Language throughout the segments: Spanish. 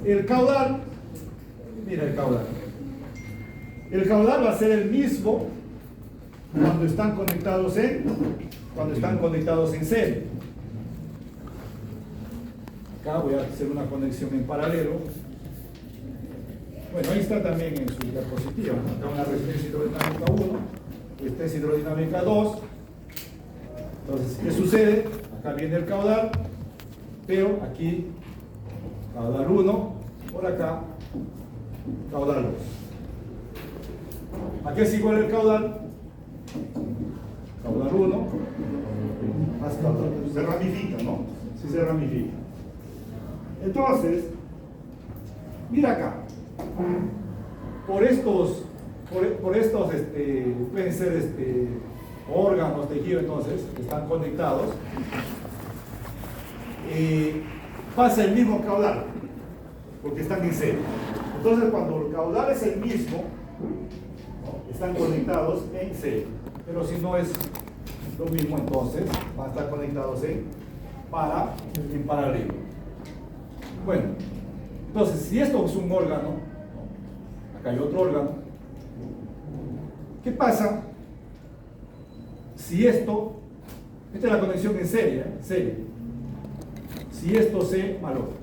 el caudal, mira el caudal. El caudal va a ser el mismo cuando están conectados en serie. Acá voy a hacer una conexión en paralelo. Bueno, ahí está también en su diapositiva. Acá una resistencia hidrodinámica 1, resistencia hidrodinámica 2. Entonces, ¿qué sucede? Acá viene el caudal, pero aquí caudal 1, por acá caudal 2. ¿A qué es igual el caudal? Caudal 1 más caudal 2. Se ramifica, ¿no? Sí se ramifica. Entonces, mira acá. Por estos pueden ser órganos, tejidos, entonces, que están conectados, pasa el mismo caudal, porque están en serie. Entonces, cuando el caudal es el mismo, ¿no? Están conectados en serie. Pero si no es lo mismo, entonces van a estar conectados en paralelo. Bueno, entonces, si esto es un órgano, ¿no? Acá hay otro órgano, ¿qué pasa si esta es la conexión en serie, si esto se malogra?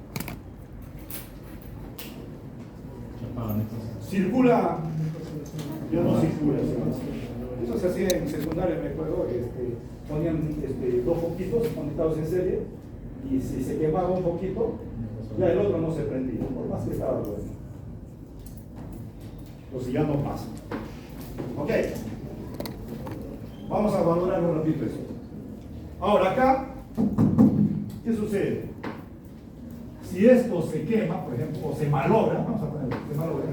Circula, ya no circula. Eso se hacía en secundaria, me acuerdo, ponían dos foquitos conectados en serie y si se quemaba un poquito, ya el otro no se prendía, por más que estaba bueno. Entonces ya no pasa. Ok. Vamos a valorar un ratito eso. Ahora acá, ¿qué sucede? Si esto se quema, por ejemplo, o se malogra, vamos a ponerlo, se malogra.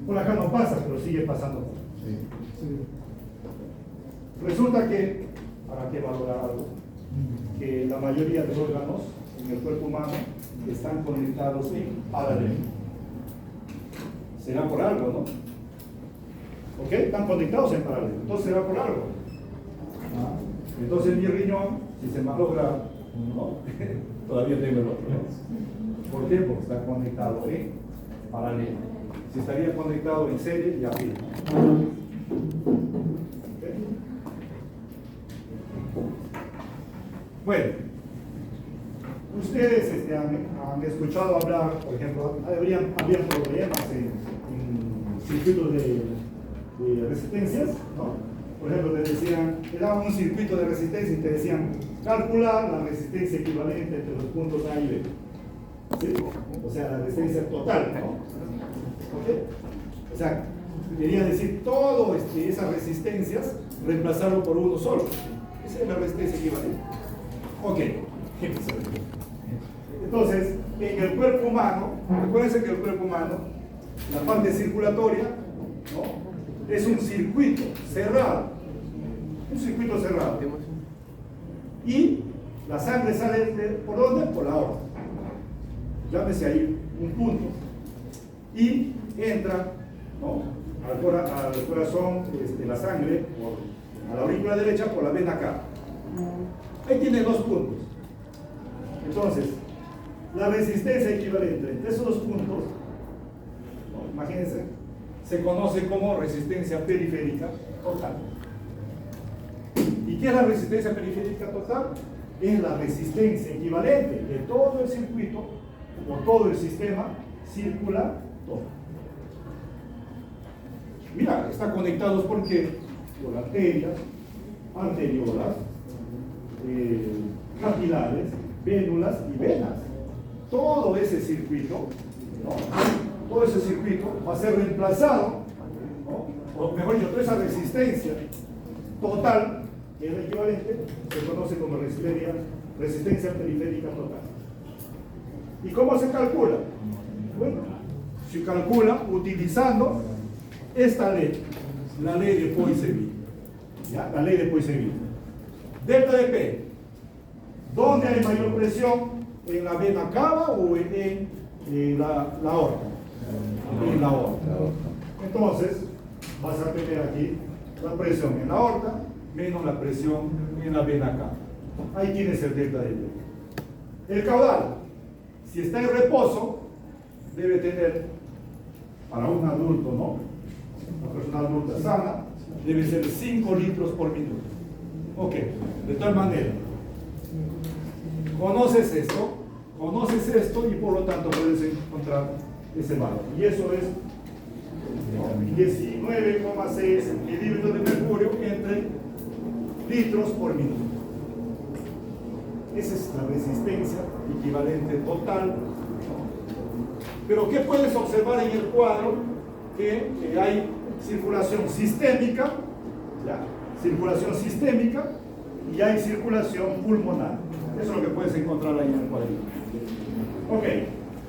Por acá no pasa, pero sigue pasando. Resulta que, ¿para qué valorar algo? Que la mayoría de órganos en el cuerpo humano están conectados en paralelo. Será por algo, ¿no? ¿Ok? Están conectados en paralelo. Entonces será por algo. Entonces mi riñón, si se malogra uno, todavía tengo el otro, ¿no? ¿Por qué? Porque está conectado en paralelo. Si estaría conectado en serie, ya firma. Bueno, ustedes han escuchado hablar, por ejemplo, había problemas en circuitos de resistencias, ¿no? Por ejemplo, te daban un circuito de resistencia y te decían calcular la resistencia equivalente entre los puntos A y B. ¿Sí? O sea, la resistencia total, ¿no? ¿Okay? O sea, quería decir todas esas resistencias reemplazarlo por uno solo. Esa es la resistencia equivalente. Ok. Entonces, en el cuerpo humano, recuérdense que el cuerpo humano, la parte circulatoria, ¿no? Es un circuito cerrado. Un circuito cerrado. Y la sangre sale ¿por dónde? Por la aorta. Llámese ahí un punto. Y entra, ¿no? al corazón la sangre, a la aurícula derecha por la vena cava. Ahí tiene dos puntos. Entonces, la resistencia equivalente entre esos dos puntos, ¿no? Imagínense, se conoce como resistencia periférica total. ¿Y qué es la resistencia periférica total? Es la resistencia equivalente de todo el circuito o todo el sistema circular todo. Mira, están conectados por arterias, arteriolas, capilares, vénulas y venas. Todo ese circuito, ¿no? Todo ese circuito va a ser reemplazado, ¿no? O mejor dicho, toda esa resistencia total, que es el equivalente, se conoce como resistencia periférica total. ¿Y cómo se calcula? Bueno, se calcula utilizando esta ley, la ley de Poiseuille. ¿Ya? La ley de Poiseuille. Delta de P. ¿Dónde hay mayor presión? ¿En la vena cava o en la aorta? En la aorta. Entonces, vas a tener aquí la presión en la aorta menos la presión en la vena cava. Ahí tienes el delta de P. El caudal. si está en reposo, debe tener, para un adulto, ¿no? Una persona adulta sana, debe ser 5 litros por minuto. Ok, de tal manera, conoces esto y por lo tanto puedes encontrar ese valor. Y eso es 19,6 milímetros de mercurio entre litros por minuto. Esa es la resistencia equivalente total. Pero ¿qué puedes observar en el cuadro? Que hay circulación sistémica, ¿ya? Circulación sistémica y hay circulación pulmonar. Eso es lo que puedes encontrar ahí en el cuadrito. Ok,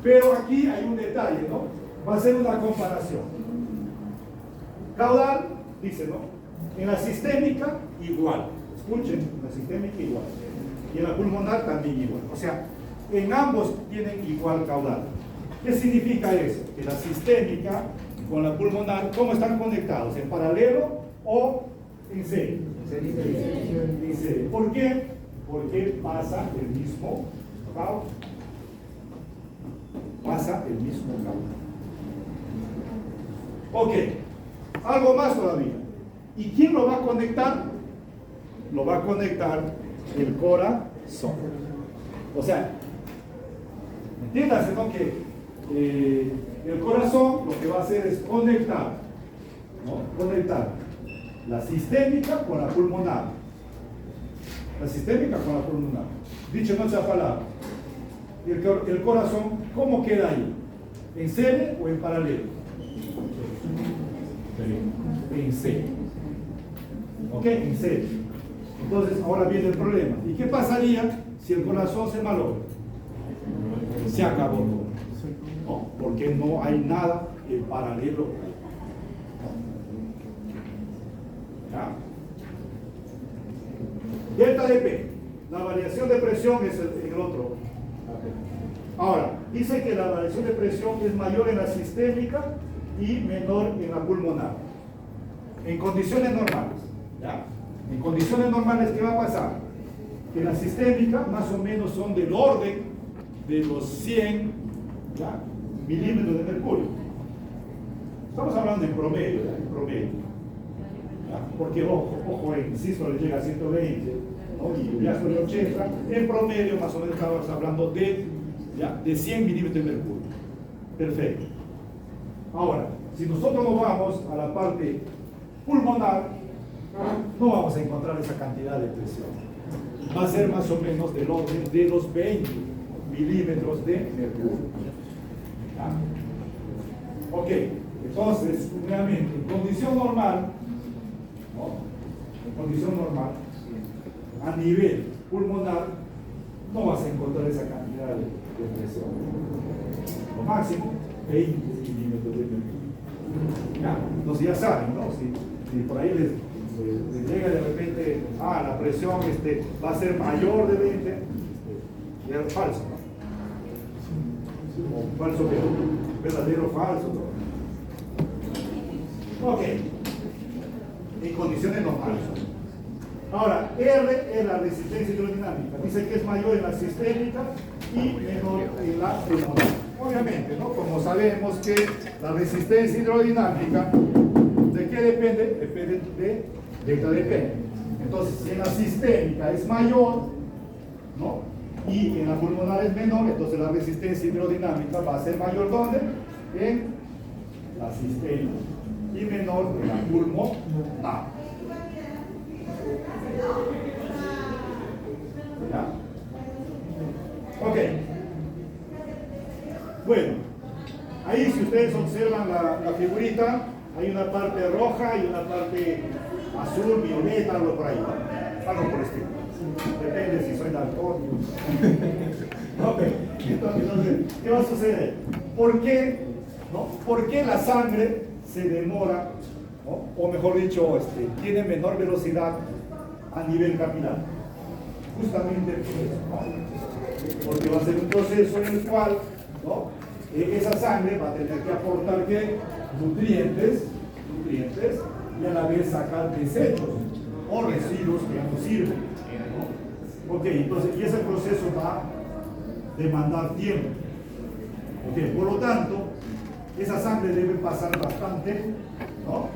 pero aquí hay un detalle, ¿no? Va a ser una comparación. Caudal, dice, ¿no? En la sistémica, igual. Escuchen, en la sistémica igual. Y en la pulmonar también igual. O sea, en ambos tienen igual caudal. ¿Qué significa eso? Que la sistémica con la pulmonar, ¿cómo están conectados? ¿En paralelo o en serie? En serie. ¿Por qué? Porque pasa el mismo caudal. Pasa el mismo caudal. Ok. Algo más todavía. ¿Y quién lo va a conectar? Lo va a conectar el corazón. O sea, entiéndase, ¿no? Que el corazón lo que va a hacer es conectar, ¿no? Conectar la sistémica con la pulmonar. La sistémica con la pulmonar. Dicho en otra palabra, el corazón, ¿cómo queda ahí? ¿En serie o en paralelo? En serie. ¿Ok? En serie. Entonces, ahora viene el problema. ¿Y qué pasaría si el corazón se malogra? Se acabó todo. No, porque no hay nada en paralelo. ¿Ya? Delta de P. La variación de presión es el otro. Ahora, dice que la variación de presión es mayor en la sistémica y menor en la pulmonar. En condiciones normales. ¿Ya? En condiciones normales, ¿qué va a pasar? Que la sistémica más o menos son del orden de los 100, ¿ya? Milímetros de mercurio. Estamos hablando en promedio, ¿ya? En promedio. ¿Ya? Porque, ojo, en sístole llega a 120, ¿no? Y diástole 80. En promedio, más o menos, estamos hablando de 100 milímetros de mercurio. Perfecto. Ahora, si nosotros nos vamos a la parte pulmonar, no vamos a encontrar esa cantidad de presión. Va a ser más o menos del orden de los 20 milímetros de mercurio. ¿Ya? Ok, entonces, nuevamente, en condición normal, ¿no? En condición normal, a nivel pulmonar, no vas a encontrar esa cantidad de presión. Lo máximo, 20 milímetros de mercurio. ¿Ya? Entonces ya saben, ¿no? Si por ahí les llega de repente, la presión va a ser mayor de 20, es falso, ¿no? O falso, verdadero, falso, ¿no? Ok, en condiciones normales. Ahora, R es la resistencia hidrodinámica. Dice que es mayor en la sistémica y menor en la pulmonar. Obviamente, ¿no? Como sabemos que la resistencia hidrodinámica, ¿de qué depende? Depende de delta de P. Entonces, si en la sistémica es mayor, ¿no? Y en la pulmonar es menor, entonces la resistencia hidrodinámica va a ser mayor, ¿dónde? En la sistémica y menor en la pulmonar. ¿Ya? Ok. Bueno, ahí si ustedes observan la figurita, hay una parte roja y una parte azul, violeta, algo por ahí, ¿no? Algo por estilo. Depende si soy daltónico. Ok, entonces, ¿qué va a suceder? ¿Por qué, no? ¿Por qué la sangre se demora, ¿no? O mejor dicho, tiene menor velocidad a nivel capilar? Justamente por eso, ¿no? Porque va a ser un proceso en el cual, ¿no? Esa sangre va a tener que aportar ¿qué? Nutrientes y a la vez sacar desechos o residuos que ya no sirven, ¿no? Ok, entonces, y ese proceso va a demandar tiempo. Okay, por lo tanto, esa sangre debe pasar bastante, ¿no?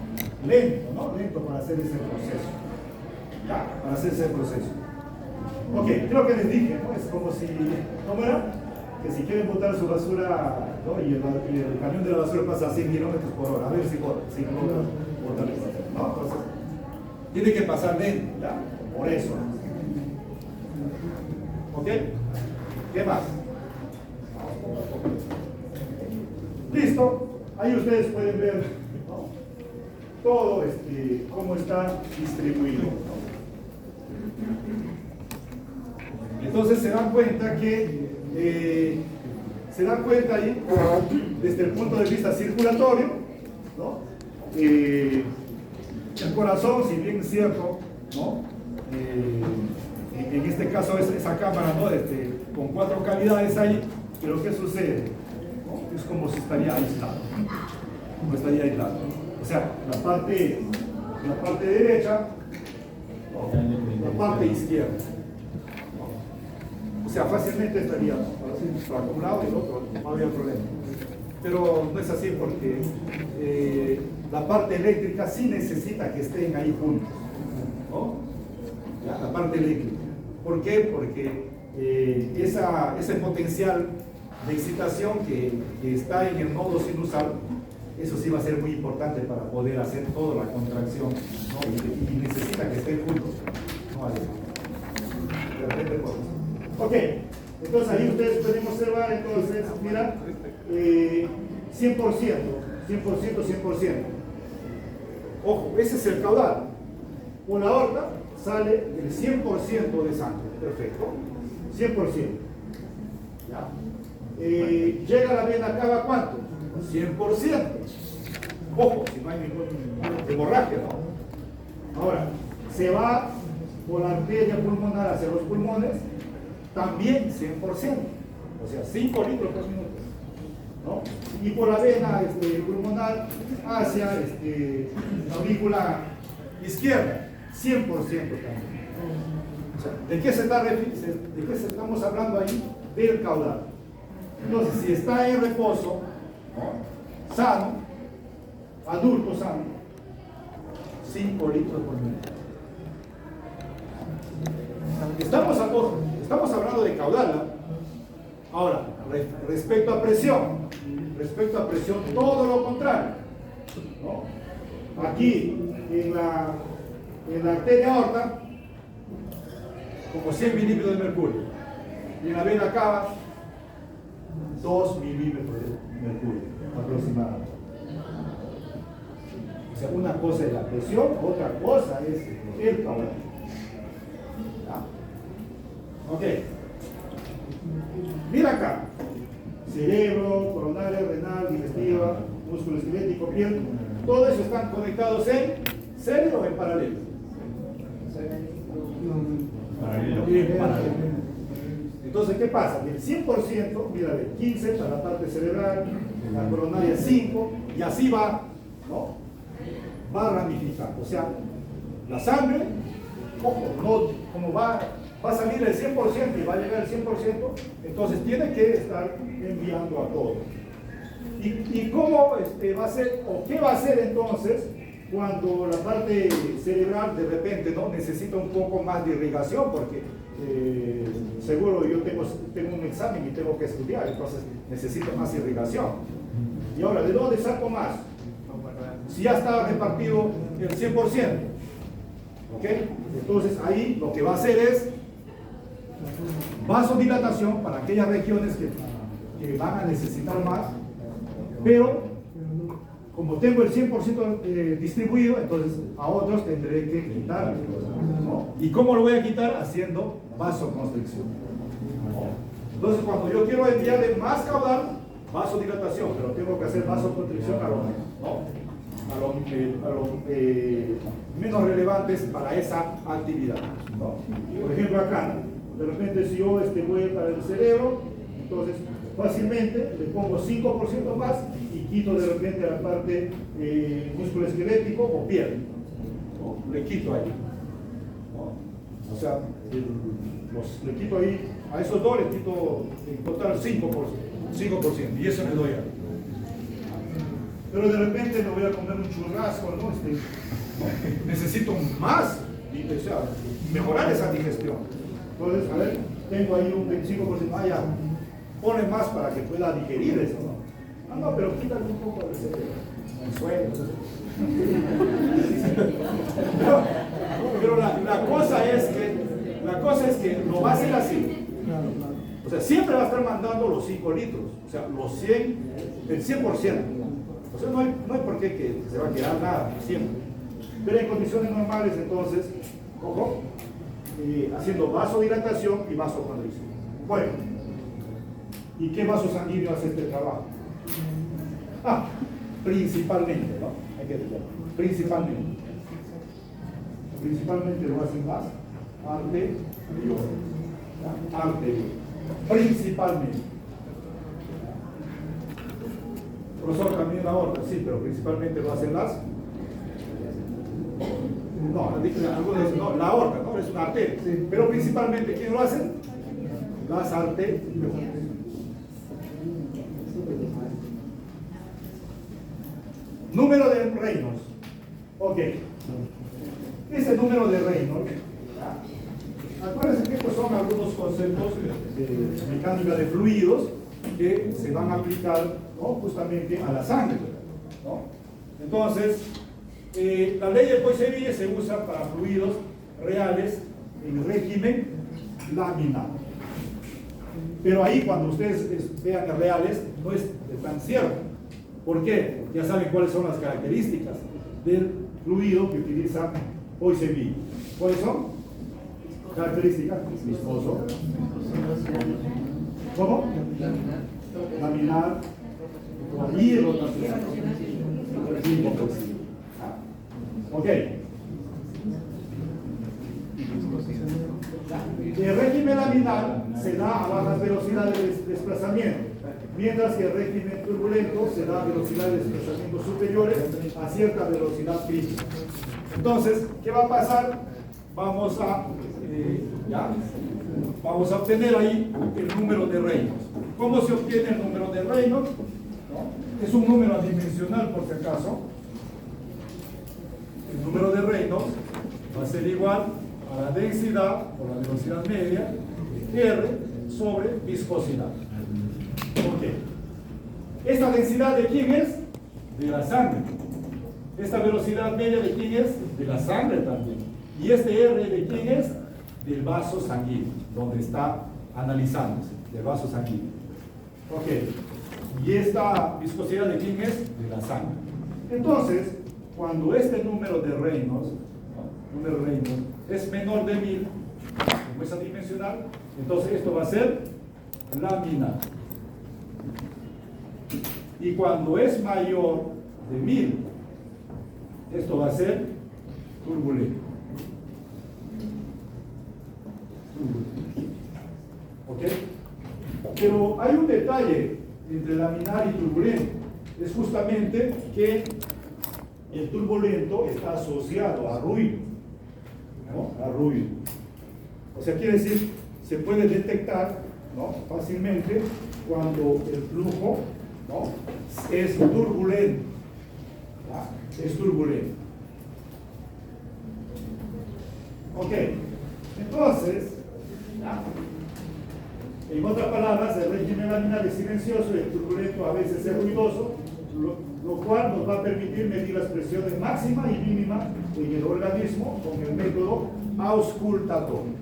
Lento, ¿no? Lento para hacer ese proceso. ¿Ya? Para hacer ese proceso. Ok, creo que les dije, ¿no? Es como si, ¿cómo era? Que si quieren botar su basura, ¿no? Y el camión de la basura pasa a 100 kilómetros por hora, a ver si logra botar el basura, ¿no? Entonces, tiene que pasar lento, ¿ya? Por eso. ¿Ok? ¿Qué más? Listo, ahí ustedes pueden ver, ¿no? Todo cómo está distribuido, ¿no? Entonces se dan cuenta que ahí desde el punto de vista circulatorio, ¿no? El corazón, si bien es cierto, ¿no? En este caso esa cámara, ¿no? Con 4 cavidades ahí, pero ¿qué sucede? ¿No? Es como si estaría aislado, como estaría aislado. O sea, la parte derecha, ¿no? La parte izquierda. O sea, fácilmente estaría para un lado y el otro, no habría problema. Pero no es así porque la parte eléctrica sí necesita que estén ahí juntos, ¿no? La parte eléctrica. ¿Por qué? Porque ese potencial de excitación que está en el nodo sinusal, eso sí va a ser muy importante para poder hacer toda la contracción, ¿no? Y necesita que estén juntos. No hay de repente por eso. Ok, entonces ahí ustedes pueden observar, entonces, mira, 100%. Ojo, ese es el caudal. Por la aorta sale el 100% de sangre, perfecto, 100%. ¿Ya? Llega a la vena cava, ¿cuánto? 100%. Ojo, si no hay ninguna hemorragia, ¿no? Ahora, se va por la arteria pulmonar hacia los pulmones, también 100%, o sea, 5 litros por minuto, ¿no? Y por la vena pulmonar hacia la aurícula izquierda, 100% también. O sea, ¿de qué estamos hablando ahí? Del caudal. Entonces, si está en reposo, ¿no? Sano, adulto sano, 5 litros por minuto. Estamos hablando de caudal. Ahora, respecto a presión, todo lo contrario, ¿no? Aquí, en la arteria aorta, como 100 milímetros de mercurio, y en la vena cava, 2 milímetros de mercurio aproximadamente. O sea, una cosa es la presión, otra cosa es el caudal. Ok, mira acá, cerebro, coronaria, renal, digestiva, músculo esquelético, piel, todo eso están conectados en serie o en paralelo. Paralelo. Entonces, ¿qué pasa? Del 100%, mira, de 15 para la parte cerebral, la coronaria 5, y así va, ¿no? Va a ramificar, o sea, la sangre, ojo, no, como va a salir el 100% y va a llegar el 100%, entonces tiene que estar enviando a todos. ¿Y cómo va a ser, o qué va a hacer entonces cuando la parte cerebral de repente, ¿no? Necesita un poco más de irrigación? Porque seguro yo tengo un examen y tengo que estudiar, entonces necesito más irrigación. Y ahora, ¿de dónde saco más? Si ya está repartido el 100%. ¿Ok? Entonces ahí lo que va a hacer es vasodilatación para aquellas regiones que van a necesitar más, pero como tengo el 100% distribuido, entonces a otros tendré que quitar, ¿no? ¿Y cómo lo voy a quitar? Haciendo vasoconstricción. Entonces cuando yo quiero enviarle más caudal, vasodilatación, pero tengo que hacer vasoconstricción a los menos relevantes para esa actividad, ¿no? Por ejemplo acá, de repente si yo voy para el cerebro, entonces fácilmente le pongo 5% más y quito de repente la parte músculo esquelético o piel, ¿no? Le quito ahí, ¿no? O sea, le quito ahí, a esos dos le quito en total 5%. 5%, y eso me doy a. Pero de repente me voy a comer un churrasco, ¿no? ¿No? Necesito más, o sea, mejorar esa digestión. Entonces, a ver, tengo ahí un 25%, ya, pone más para que pueda digerir eso, ¿no? No, pero quítale un poco de ese suelo. Pero la cosa es que no va a ser así. O sea, siempre va a estar mandando los 5 litros, o sea, los 100, el 100%. O sea, no hay por qué que se va a quedar nada, siempre. Pero en condiciones normales, entonces, ojo, haciendo vasodilatación y vasoconstricción. Bueno, ¿y qué vaso sanguíneo hace este trabajo? Principalmente, ¿no? Hay que decirlo. Principalmente lo hacen las arterias. Principalmente. Profesor, también la aorta, sí, pero principalmente lo hacen las. No, algunos dicen, no, la aorta, ¿no? Es una arteria. Sí. Pero principalmente, ¿quién lo hace? Las arterias. Número de Reynolds. Ok. Ese número de Reynolds. Acuérdense que estos son algunos conceptos de mecánica de fluidos que se van a aplicar, ¿no? Justamente a la sangre, ¿no? Entonces, la ley de Poiseuille se usa para fluidos reales en régimen laminar. Pero ahí cuando ustedes vean reales no es tan cierto. ¿Por qué? Ya saben cuáles son las características del fluido que utiliza Poiseuille. ¿Cuáles son? Características: viscoso. ¿Cómo? Laminar y rotacional. Ok. El régimen laminar se da a bajas velocidades de desplazamiento, mientras que el régimen turbulento se da a velocidades de desplazamiento superiores a cierta velocidad crítica. Entonces, ¿qué va a pasar? Vamos a obtener ahí el número de Reynolds. ¿Cómo se obtiene el número de Reynolds? ¿No? Es un número adimensional, por si acaso. El número de Reynolds va a ser igual a la densidad o la velocidad media R sobre viscosidad. ¿Por qué? ¿Esta densidad de quién es? De la sangre. ¿Esta velocidad media de quién es? De la sangre también. ¿Y este R de quién es? Del vaso sanguíneo, donde está analizándose, del vaso sanguíneo. Ok. ¿Y esta viscosidad de quién es? De la sangre. Entonces, cuando este número de Reynolds, es menor de 1000, como es adimensional, entonces esto va a ser laminar. Y cuando es mayor de 1000, esto va a ser turbulento. ¿Ok? Pero hay un detalle entre laminar y turbulento. Es justamente que el turbulento está asociado a ruido, ¿no? A ruido. O sea, quiere decir, se puede detectar, ¿no? Fácilmente cuando el flujo, ¿no? Es turbulento. ¿Ya? Es turbulento. Ok. Entonces, en otras palabras, el régimen laminar es silencioso y el turbulento a veces es ruidoso, lo cual nos va a permitir medir las presiones máxima y mínima en el organismo con el método auscultatorio.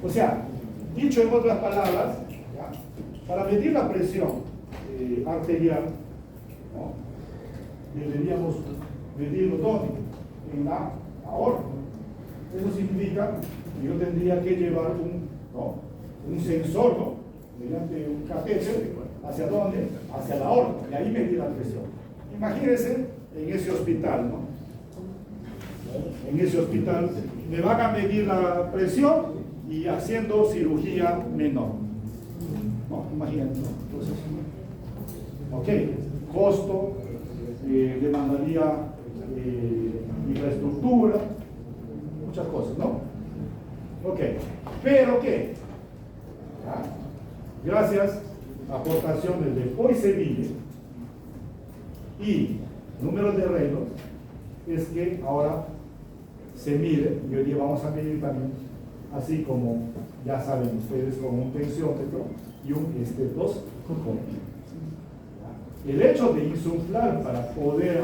O sea, dicho en otras palabras, ¿ya? Para medir la presión arterial, ¿no? Deberíamos medirlo ¿dónde? En la aorta. Eso significa que yo tendría que llevar un sensor, ¿no? Mediante un catéter, ¿hacia dónde? Hacia la aorta, y ahí medir la presión. Imagínense en ese hospital, ¿no? En ese hospital me van a medir la presión y haciendo cirugía menor. ¿No? Imagínense, ¿no? Entonces, ok, costo, demandaría infraestructura, muchas cosas, ¿no? Ok, pero ¿qué? gracias a aportaciones de Poiseville y número de reinos, es que ahora se mide, y hoy día vamos a medir también, así como ya saben ustedes, con un tensiómetro y un estetoscopio. El hecho de insuflar para poder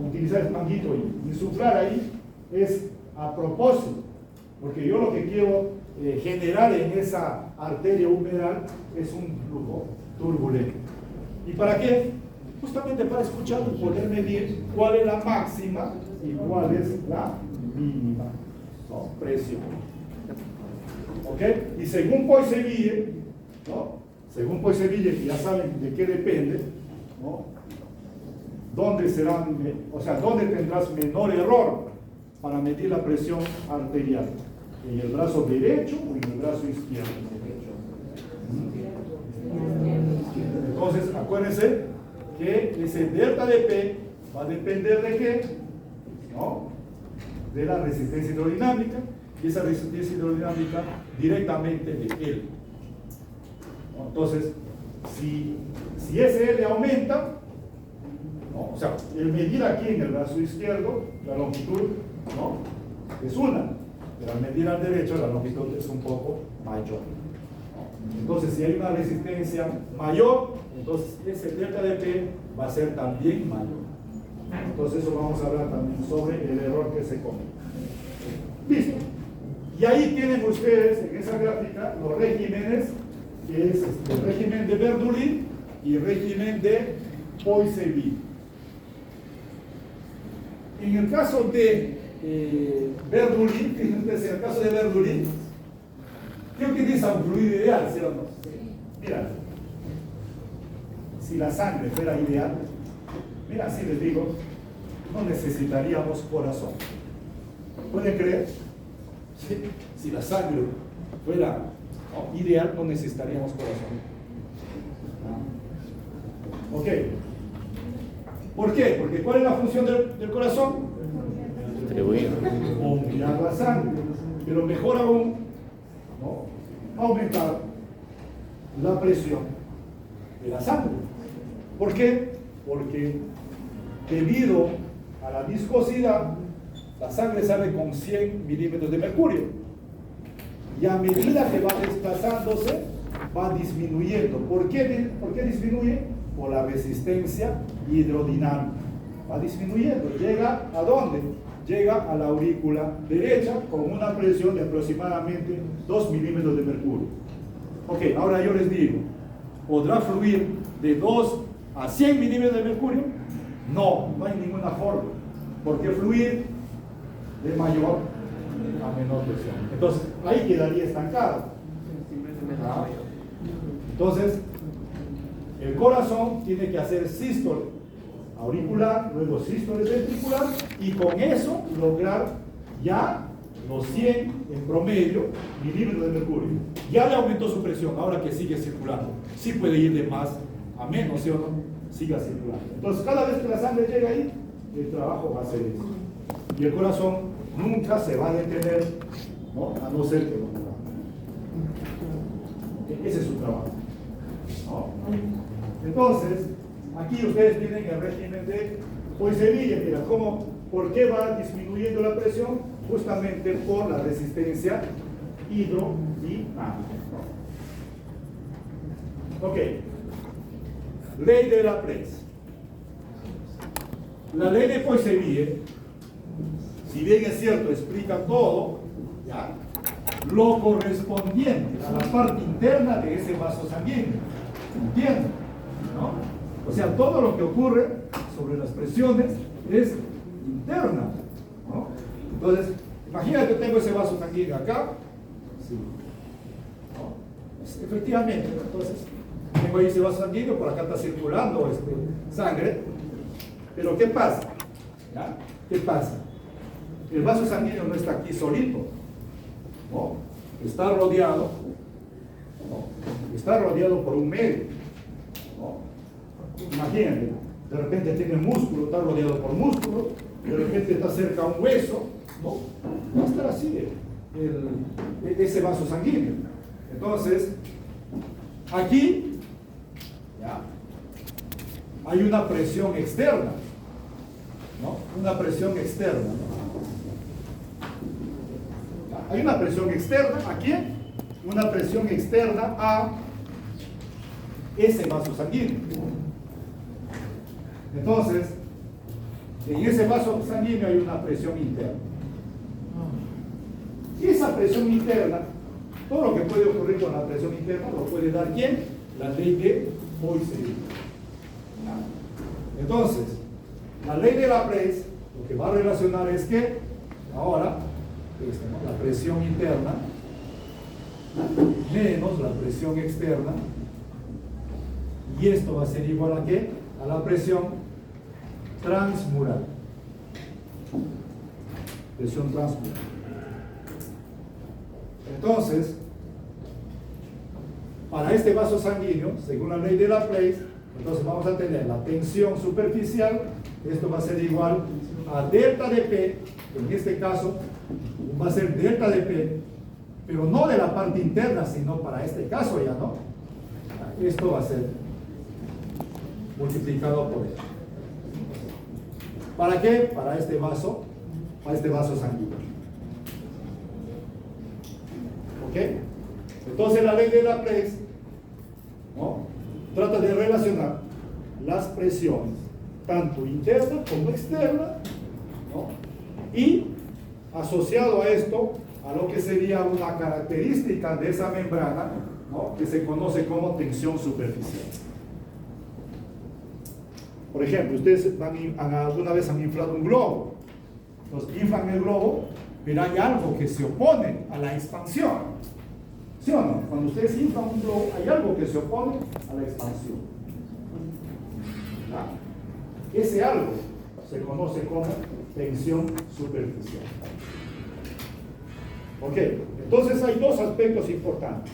utilizar el manguito y insuflar ahí es a propósito, porque yo lo que quiero generar en esa arteria humeral es un flujo turbulento. ¿Y para qué? Justamente para escuchar y poder medir cuál es la máxima y cuál es la mínima, ¿no?, presión. ¿Ok? Y según Poiseville, ¿no?, según Poiseville, que ya saben de qué depende, ¿no?, dónde tendrás menor error para medir la presión arterial, en el brazo derecho o en el brazo izquierdo. Entonces, acuérdense que ese delta de P va a depender de qué, ¿no?, de la resistencia hidrodinámica, y esa resistencia hidrodinámica directamente de L. ¿No? Entonces, si ese L aumenta, ¿no?, o sea, el medir aquí en el brazo izquierdo, la longitud, ¿no?, es una, pero al medir al derecho la longitud es un poco mayor. Entonces, si hay una resistencia mayor, entonces ese delta de P va a ser también mayor. Entonces, eso vamos a hablar también sobre el error que se comete. Listo. Y ahí tienen ustedes en esa gráfica los regímenes, que es el régimen de Verdulin y el régimen de Poiseville. En el caso de Verdulin, fíjense, en el caso de Verdulin, ¿qué utiliza un fluido ideal, sí o no? Mira, si la sangre fuera ideal, mira, así les digo, no necesitaríamos corazón. ¿Pueden creer? ¿Sí? Si la sangre fuera ideal, no necesitaríamos corazón. ¿Ok? ¿Por qué? Porque ¿cuál es la función del corazón? Bombear la sangre. Pero mejor aún, ¿no?, aumentar la presión de la sangre. ¿Por qué? Porque debido a la viscosidad, la sangre sale con 100 milímetros de mercurio, y a medida que va desplazándose va disminuyendo. ¿Por qué disminuye? Por la resistencia hidrodinámica. Va disminuyendo. ¿Llega a dónde? Llega a la aurícula derecha con una presión de aproximadamente 2 milímetros de mercurio. Ok, ahora yo les digo, ¿podrá fluir de 2 a 100 milímetros de mercurio? No, no hay ninguna forma. ¿Por qué fluir de mayor a menor presión? Entonces, ahí quedaría estancado. ¿Ah? Entonces, el corazón tiene que hacer sístole auricular, luego sístole ventricular, y con eso lograr ya los 100 en promedio milímetros de mercurio. Ya le aumentó su presión, ahora que sigue circulando. Sí puede ir de más a menos, ¿sí o no? Siga circulando. Entonces, cada vez que la sangre llega ahí, el trabajo va a ser eso. Y el corazón nunca se va a detener, ¿no?, a no ser que lo mueva. Ese es su trabajo, ¿no? Entonces, aquí ustedes tienen el régimen de Poiseville. Mira, ¿por qué va disminuyendo la presión? Justamente por la resistencia hidrodinámica. Ok. Ley de Laplace. La ley de Poiseville, si bien es cierto, explica todo, ¿ya?, lo correspondiente a la parte interna de ese vaso sanguíneo. ¿Entienden? ¿No? O sea, todo lo que ocurre sobre las presiones es interna, ¿no? Entonces, imagínate que tengo ese vaso sanguíneo acá. Sí. ¿No? Pues, efectivamente, ¿no? Entonces, tengo ahí ese vaso sanguíneo, por acá está circulando sangre. Pero ¿qué pasa? ¿Ya? ¿Qué pasa? El vaso sanguíneo no está aquí solito, ¿no? Está rodeado, ¿no?, está rodeado por un medio, ¿no? Imagínate, de repente tiene músculo, está rodeado por músculo, de repente está cerca a un hueso, ¿no? Va a estar así ese vaso sanguíneo. Entonces, aquí, ¿ya?, hay una presión externa, ¿no? Una presión externa, ¿no? Hay una presión externa, aquí, una presión externa a ese vaso sanguíneo. Entonces, en ese vaso sanguíneo hay una presión interna. Y esa presión interna, todo lo que puede ocurrir con la presión interna lo puede dar ¿quién? La ley de Poiseuille. Entonces, la ley de Laplace lo que va a relacionar es que ahora ¿no?, la presión interna menos la presión externa, y esto va a ser igual a ¿qué? A la presión transmural. Presión transmural. Entonces, para este vaso sanguíneo, según la ley de Laplace, entonces vamos a tener la tensión superficial, esto va a ser igual a delta de P, en este caso va a ser delta de P, pero no de la parte interna, sino para este caso ya, ¿no? Esto va a ser multiplicado por esto. ¿Para qué? Para este vaso sanguíneo. ¿Ok? Entonces la ley de Laplace, ¿no?, trata de relacionar las presiones, tanto interna como externa, ¿no?, y asociado a esto, a lo que sería una característica de esa membrana, ¿no?, que se conoce como tensión superficial. Por ejemplo, ustedes alguna vez han inflado un globo. Entonces inflan el globo, pero hay algo que se opone a la expansión. ¿Sí o no? Cuando ustedes inflan un globo, hay algo que se opone a la expansión. ¿Ah? Ese algo se conoce como tensión superficial. Ok, entonces hay dos aspectos importantes,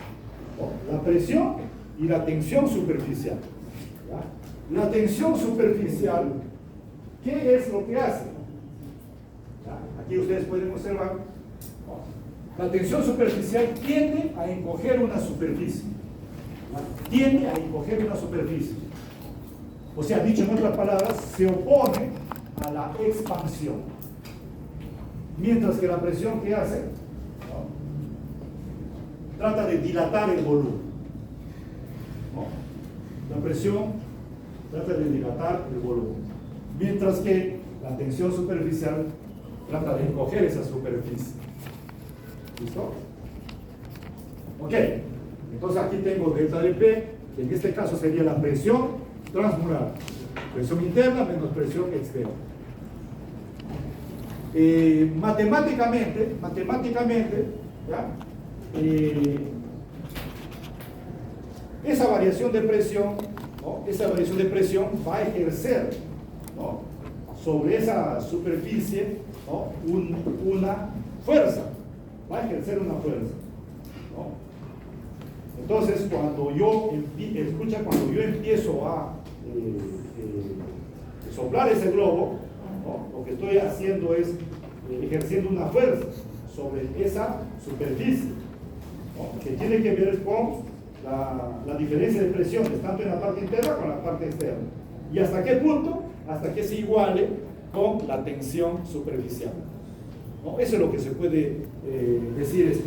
¿no?, la presión y la tensión superficial. ¿Ya? La tensión superficial, ¿qué es lo que hace? ¿Ya? Aquí ustedes pueden observar, ¿no?, la tensión superficial tiende a encoger una superficie. ¿Ya? Tiende a encoger una superficie. O sea, dicho en otras palabras, se opone a la expansión. Mientras que la presión, ¿qué hace? Trata de dilatar el volumen, ¿no? La presión trata de dilatar el volumen, mientras que la tensión superficial trata de encoger esa superficie. ¿Listo? Ok, entonces aquí tengo delta de P, que en este caso sería la presión transmural, presión interna menos presión externa. Matemáticamente, ¿ya?, esa variación de presión, ¿no?, esa variación de presión va a ejercer, ¿no?, sobre esa superficie, ¿no?, una fuerza, va a ejercer una fuerza, ¿no? Entonces, cuando yo empiezo a soplar ese globo, ¿no?, lo que estoy haciendo es ejerciendo una fuerza sobre esa superficie, ¿no?, que tiene que ver con la diferencia de presiones, tanto en la parte interna como en la parte externa. ¿Y hasta qué punto? Hasta que se iguale con la tensión superficial, ¿no? Eso es lo que se puede decir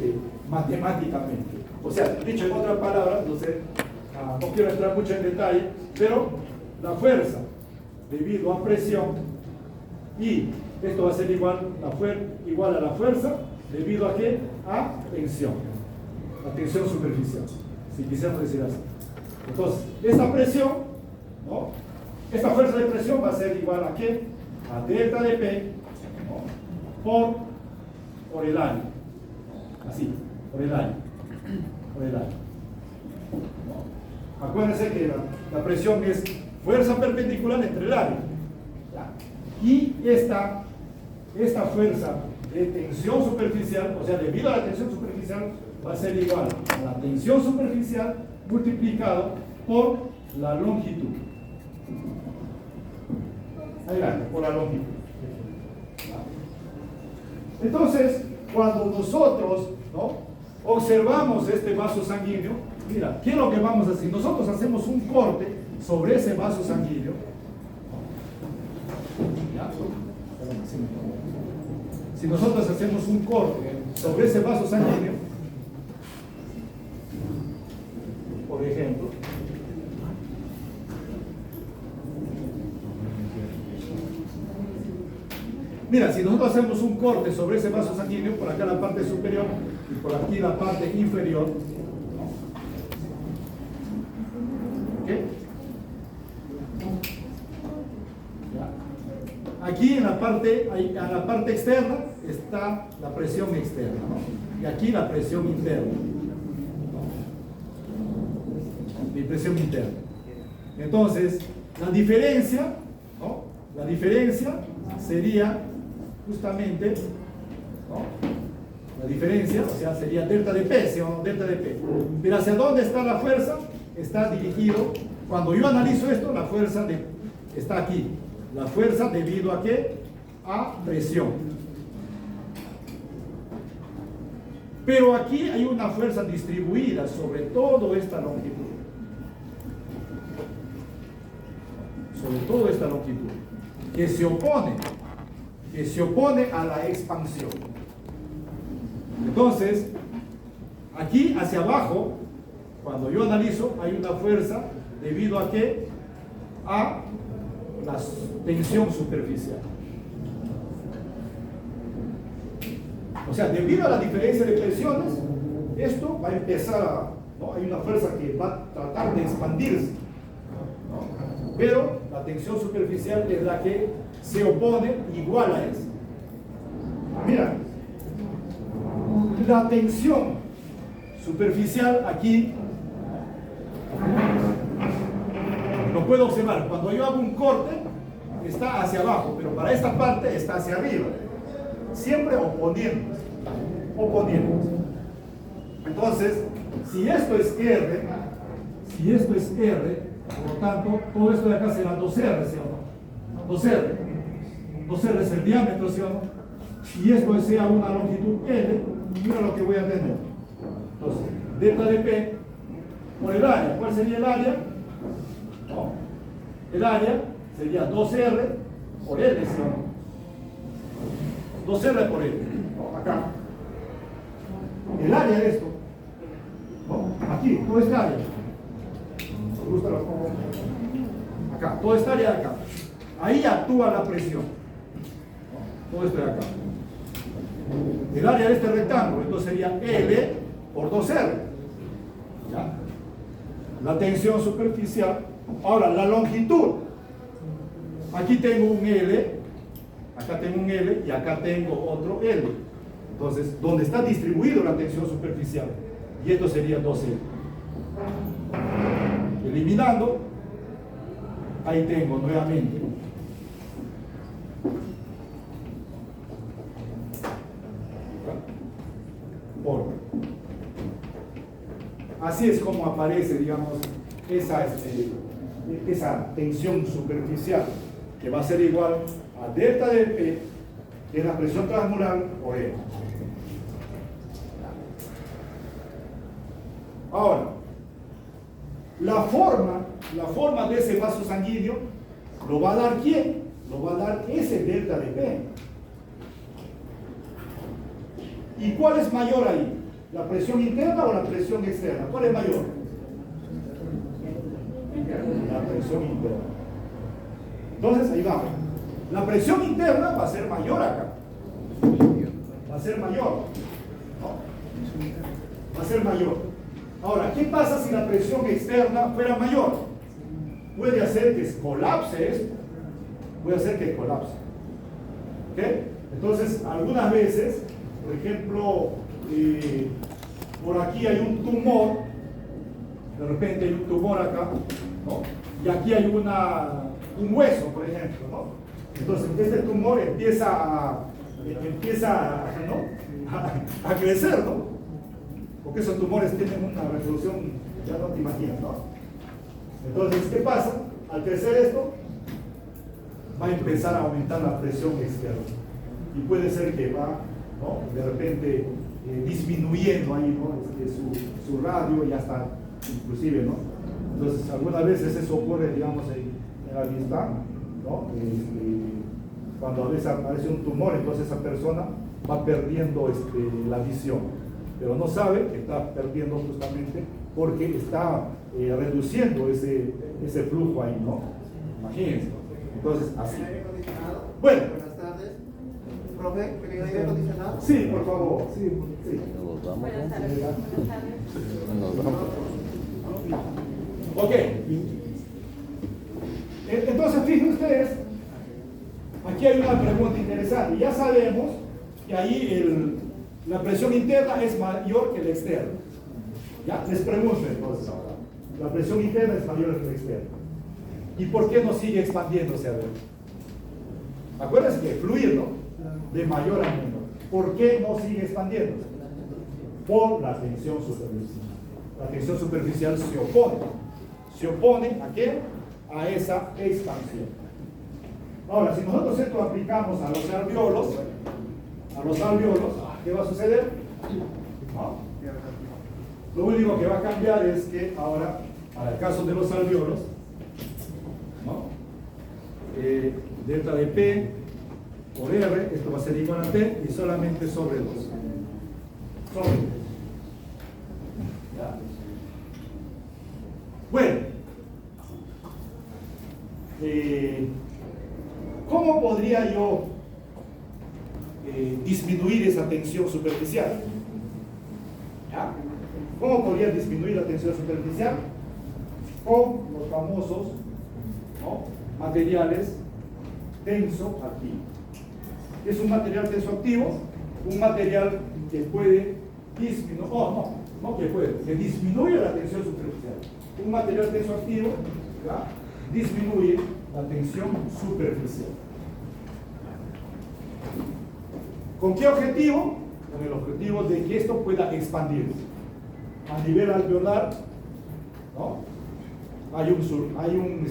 matemáticamente. O sea, dicho en otras palabras, no quiero entrar mucho en detalle, pero la fuerza debido a presión, y esto va a ser igual a la fuerza debido a ¿qué? A tensión, la tensión superficial, si quisiéramos decir así. Entonces, esta presión, ¿no?, esta fuerza de presión va a ser igual a ¿qué? A delta de P, ¿no?, por el aire, así, por el aire. ¿No? Acuérdense que la presión es fuerza perpendicular entre el área, ¿ya?, y esta fuerza de tensión superficial, o sea, debido a la tensión superficial, va a ser igual a la tensión superficial multiplicado por la longitud. Adelante, por la longitud. Entonces, cuando nosotros, ¿no?, observamos este vaso sanguíneo, Mira, ¿qué es lo que vamos a hacer? Nosotros hacemos un corte sobre ese vaso sanguíneo. ¿Ya? Si nosotros hacemos un corte sobre ese vaso sanguíneo, por ejemplo, mira, si nosotros hacemos un corte sobre ese vaso sanguíneo, por acá la parte superior y por aquí la parte inferior, ¿ok? Aquí en la parte externa está la presión externa, ¿no? Y aquí la presión interna, mi presión interna. Entonces, la diferencia, ¿no? La diferencia sería justamente, ¿no? La diferencia, o sea, sería delta de P, ¿sí o no? Delta de P. Pero ¿hacia dónde está la fuerza? Está dirigido, cuando yo analizo esto, la fuerza está aquí. La fuerza debido a qué? A presión. Pero aquí hay una fuerza distribuida sobre toda esta longitud. Sobre toda esta longitud. Que se opone a la expansión. Entonces, aquí hacia abajo, cuando yo analizo, hay una fuerza debido a qué? A la tensión superficial. O sea, debido a la diferencia de presiones, esto va a empezar ¿no? Hay una fuerza que va a tratar de expandirse, ¿no? Pero la tensión superficial es la que se opone igual a eso. Mira, la tensión superficial aquí lo puedo observar. Cuando yo hago un corte, está hacia abajo, pero para esta parte está hacia arriba. Siempre oponiéndose. Entonces, si esto es R, por lo tanto, todo esto de acá será 2R, ¿sí o no? 2R es el diámetro, ¿sí o no? Y esto sea una longitud L, mira lo que voy a tener. Entonces, delta de P por el área. ¿Cuál sería el área? No. El área sería 2R por L, ¿sí o no? 2R por L. No, acá. El área de esto. No, aquí, todo este área. ¿Os gusta la forma? Acá, toda esta área de acá. Ahí actúa la presión. ¿No? Todo esto de acá. El área de este rectángulo, entonces sería L por 2R. ¿Ya? La tensión superficial. Ahora, la longitud. Aquí tengo un L, acá tengo un L y acá tengo otro L. Entonces, ¿dónde está distribuido la tensión superficial? Y esto sería 2L. Eliminando, ahí tengo nuevamente. Por. Así es como aparece, digamos, esa tensión superficial, que va a ser igual a delta de P, que es la presión transmural por E. Ahora, la forma de ese vaso sanguíneo lo va a dar ¿quién? Lo va a dar ese delta de P. ¿Y cuál es mayor ahí? ¿La presión interna o la presión externa? ¿Cuál es mayor? La presión interna. Entonces, ahí vamos. La presión interna va a ser mayor acá. Va a ser mayor. ¿No? Va a ser mayor. Ahora, ¿qué pasa si la presión externa fuera mayor? Puede hacer que colapse esto. Puede hacer que colapse. ¿Ok? Entonces, algunas veces, por ejemplo, por aquí hay un tumor, de repente hay un tumor acá, ¿no? Y aquí hay un hueso, por ejemplo, ¿no? Entonces, este tumor empieza ¿no? a crecer, ¿no? Porque esos tumores tienen una reproducción, ya no te imaginas, ¿no? Entonces, ¿qué pasa? Al crecer esto, va a empezar a aumentar la presión externa. Y puede ser que va, ¿no? De repente disminuyendo ahí, ¿no? Su radio y hasta inclusive, ¿no? Entonces, algunas veces eso ocurre, digamos, en la vista, ¿no? Cuando a veces aparece un tumor, entonces esa persona va perdiendo la visión, pero no sabe que está perdiendo justamente porque está reduciendo ese flujo ahí, ¿no? Imagínense. Entonces, así. Bueno. Buenas tardes. Profe, ¿quería aire acondicionado? Sí, por favor. Sí. Nos vamos. Buenas tardes. Nos vamos. Ok. Entonces, fíjense ustedes, aquí hay una pregunta interesante. Ya sabemos que ahí la presión interna es mayor que la externa. ¿Ya? Les pregunto entonces ahora. La presión interna es mayor que la externa. ¿Y por qué no sigue expandiéndose? A ver. Acuérdense que fluir, ¿no? De mayor a menor. ¿Por qué no sigue expandiéndose? Por la tensión superficial. La tensión superficial se opone. ¿Se opone a qué? A esa expansión. Ahora, si nosotros esto aplicamos a los alveolos, ¿qué va a suceder? ¿No? Lo único que va a cambiar es que ahora, para el caso de los alveolos, ¿no? Delta de P por R, esto va a ser igual a T y solamente sobre 2. Sobre 2. ¿Ya? Bueno, ¿cómo podría yo disminuir esa tensión superficial? ¿Ya? ¿Cómo podría disminuir la tensión superficial? Con los famosos, ¿no?, materiales tensoactivos. ¿Qué es un material tensoactivo? Un material que puede disminuir, que disminuye la tensión superficial. Un material tensoactivo, ¿ya?, disminuye la tensión superficial. ¿Con qué objetivo? Con el objetivo de que esto pueda expandirse. A nivel alveolar, ¿no?, hay un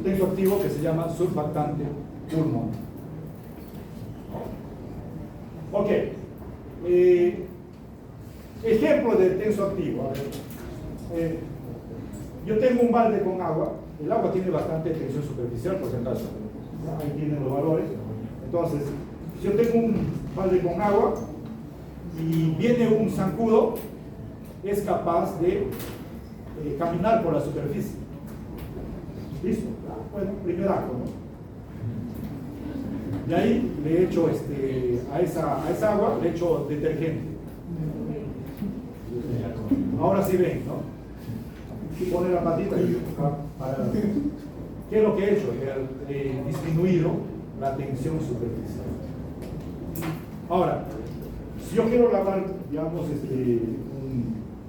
tensoactivo que se llama surfactante pulmonar. ¿No? Ok. Ejemplo de tensoactivo. A ver. Yo tengo un balde con agua. El agua tiene bastante tensión superficial, por si acaso. Ahí tienen los valores. Entonces, si yo tengo un balde con agua y viene un zancudo, es capaz de caminar por la superficie. ¿Listo? Bueno, primer acto, ¿no? De ahí le echo a esa agua le echo detergente. Ahora sí ven, ¿no? Pone la patita y para... ¿Qué es lo que he hecho? He disminuido la tensión superficial. Ahora, si yo quiero lavar, digamos,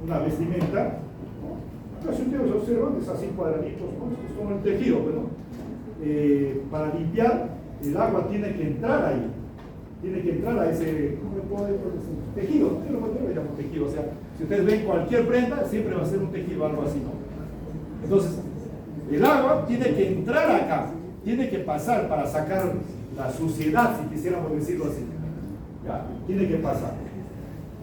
una vestimenta, ¿no? Si ustedes observan, es así cuadraditos, ¿no? Es como el tejido, pero para limpiar, el agua tiene que entrar ahí. Tiene que entrar a ese, ¿cómo le puedo decir? Tejido, ¿no? Yo lo llamo tejido. O sea, si ustedes ven cualquier prenda, siempre va a ser un tejido, algo así, ¿no? Entonces, el agua tiene que entrar acá, tiene que pasar para sacar la suciedad, si quisiéramos decirlo así. ¿Ya? Tiene que pasar.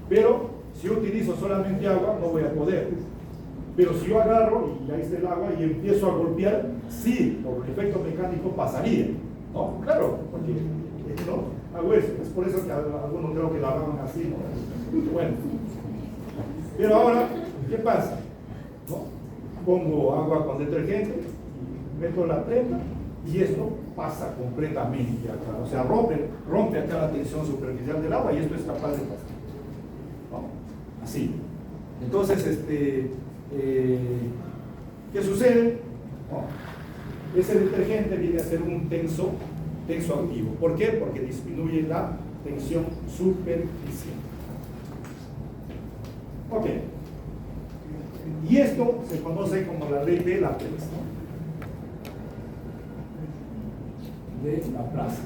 Pero si yo utilizo solamente agua, no voy a poder. Pero si yo agarro y ahí está el agua y empiezo a golpear, sí, por el efecto mecánico pasaría. ¿No? Claro, porque ¿no? Hago eso. Es por eso que algunos creo que lavaban así, ¿no? Bueno. Pero ahora, ¿qué pasa? ¿No? Pongo agua con detergente, meto la prenda y esto pasa completamente acá. O sea, rompe acá la tensión superficial del agua y esto es capaz de pasar. ¿No? Así. Entonces, ¿qué sucede? ¿No? Ese detergente viene a ser un tensoactivo. ¿Por qué? Porque disminuye la tensión superficial. Ok. Y esto se conoce como la ley de Laplace, ¿no? De Laplace.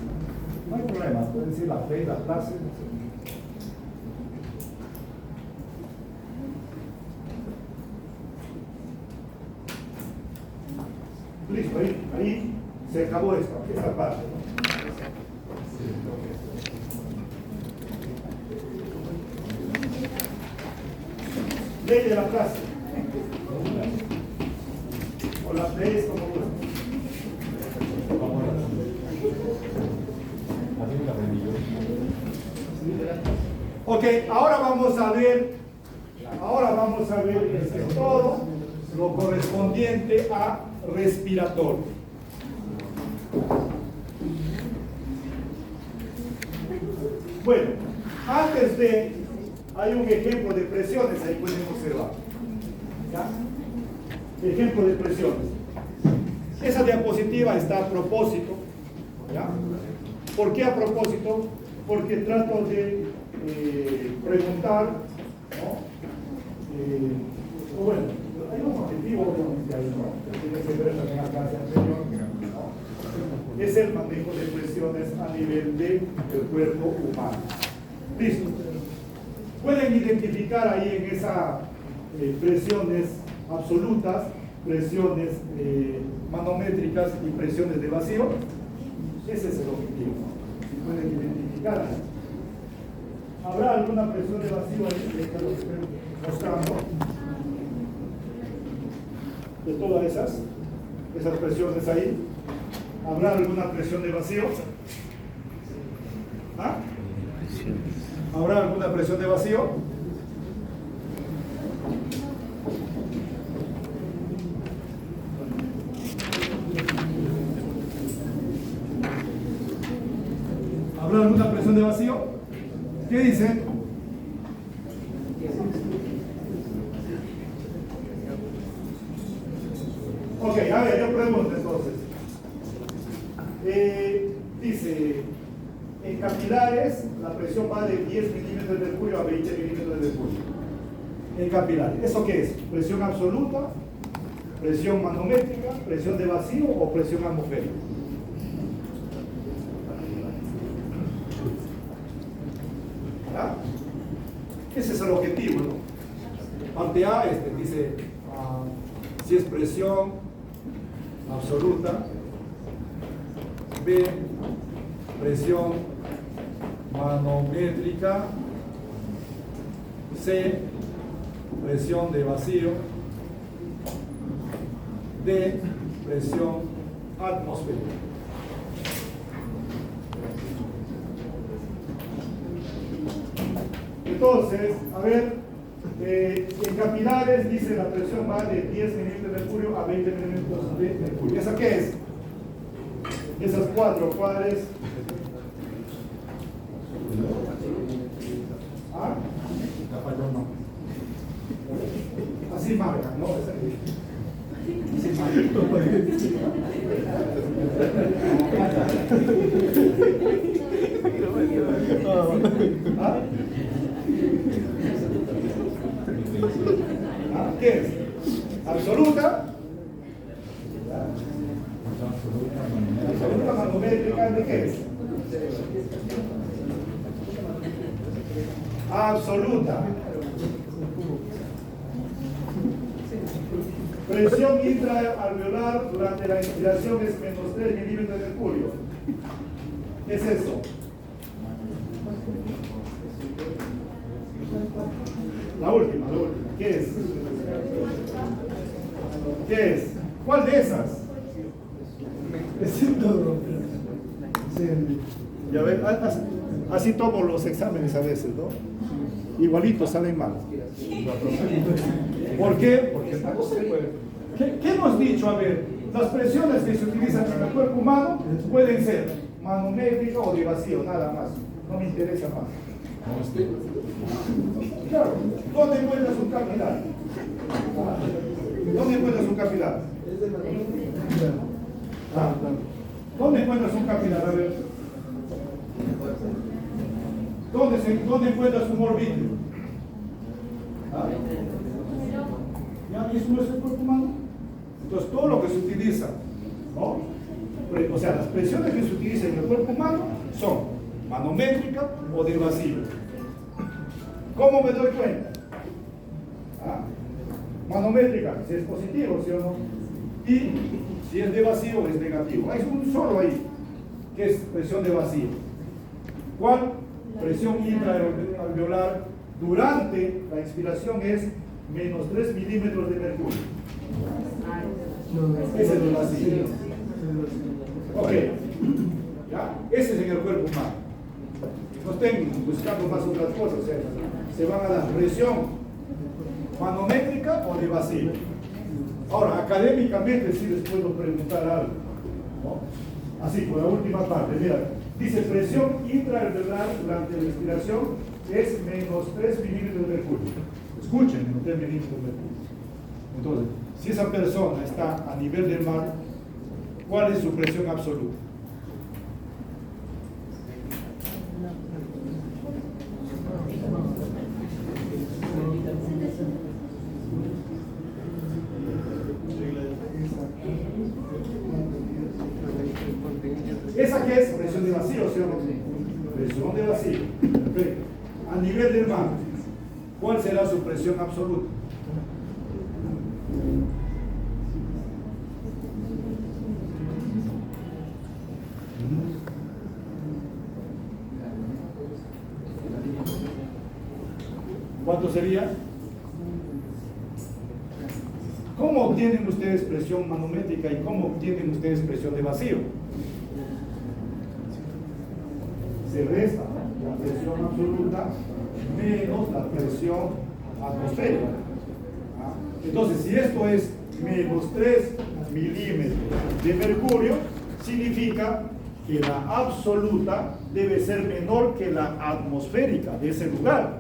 No hay problema, puede decir la ley de Laplace. Listo, ahí se acabó esta parte, ¿no? Ley de Laplace. las leyes como gustan. Ok, ahora vamos a ver todo lo correspondiente a respiratorio. Bueno, antes de, hay un ejemplo de presiones, ahí pueden observar. ¿Ya? Ejemplo de presiones. Esa diapositiva está a propósito. ¿Ya? ¿Por qué a propósito? Porque trato de preguntar, ¿no? Bueno, hay un objetivo obviamente ahí, ¿no? Que tiene que ver también la clase anterior, ¿no? Es el manejo de presiones a nivel del cuerpo humano. Listo. Pueden identificar ahí en esa presiones absolutas, presiones manométricas y presiones de vacío. Ese es el objetivo, ¿no? Si pueden identificar. ¿Habrá alguna presión de vacío ahí? Esta es lo que estoy mostrando. De todas esas presiones ahí, ¿habrá alguna presión de vacío? ¿Ah? ¿Habrá alguna presión de vacío? ¿Habrá alguna presión de vacío? ¿Qué dicen? Ok, a ver, yo pregunto entonces. Dice, en capilares la presión va de 10 milímetros de mercurio a 20 milímetros de mercurio. En capilares, ¿eso qué es? ¿Presión absoluta? ¿Presión manométrica? ¿Presión de vacío o presión atmosférica? ¿Ah? Ese es el objetivo, ¿no? Parte A, dice si es presión absoluta, B, presión manométrica, C, presión de vacío, D, presión atmosférica. Entonces, a ver, en capilares dice la presión va de 10 milímetros de mercurio a 20 milímetros de mercurio. ¿Esa qué es? Esas cuatro, ¿cuáles? ¿Ah? Así marcan, ¿no? Así ¿Ah? ¿Ah? ¿Qué es? ¿Absoluta? ¿Absoluta manométrica de qué es? Absoluta. Presión intraalveolar durante la inspiración es menos 3 milímetros de mercurio. ¿Qué es eso? La última. ¿Qué es? ¿Qué es? ¿Cuál de esas? Ya ven, así tomo los exámenes a veces, ¿no? Igualitos salen mal. ¿Por qué? Porque no se puede. ¿Qué hemos dicho? A ver, las presiones que se utilizan en el cuerpo humano pueden ser manométrica o de vacío, nada más. No me interesa más. Claro, ¿dónde encuentras un capilar? ¿Dónde encuentras un capilar? ¿Dónde encuentras un capilar? A ver. ¿Dónde encuentras un orbitrio? ¿Ya? ¿Y eso no es el cuerpo humano? Entonces, todo lo que se utiliza, ¿no? O sea, las presiones que se utilizan en el cuerpo humano son manométrica o de vacío. ¿Cómo me doy cuenta? Manométrica, si es positivo, ¿sí o no? Y si es de vacío, es negativo. Hay un solo ahí, que es presión de vacío. ¿Cuál? Presión intraalveolar durante la expiración es menos 3 milímetros de mercurio. Ese es el vacío. Ok, ¿ya? Ese es en el cuerpo humano. No estén buscando más otras cosas, o sea, se van a la presión manométrica o de vacío. Ahora, académicamente sí les puedo preguntar algo, ¿no? Así, por la última parte, mira, dice presión intraalveolar durante la respiración es menos 3 milímetros de mercurio. Escuchen, menos 3 milímetros de mercurio. Entonces, si esa persona está a nivel del mar, ¿cuál es su presión absoluta? ¿Esa qué es? Presión de vacío, ¿sí o no? Presión de vacío. Perfecto. A nivel del mar, ¿cuál será su presión absoluta? ¿Cuánto sería? ¿Cómo obtienen ustedes presión manométrica y cómo obtienen ustedes presión de vacío? Se resta la presión absoluta menos la presión atmosférica. Entonces, si esto es menos 3 milímetros de mercurio, significa que la absoluta debe ser menor que la atmosférica de ese lugar.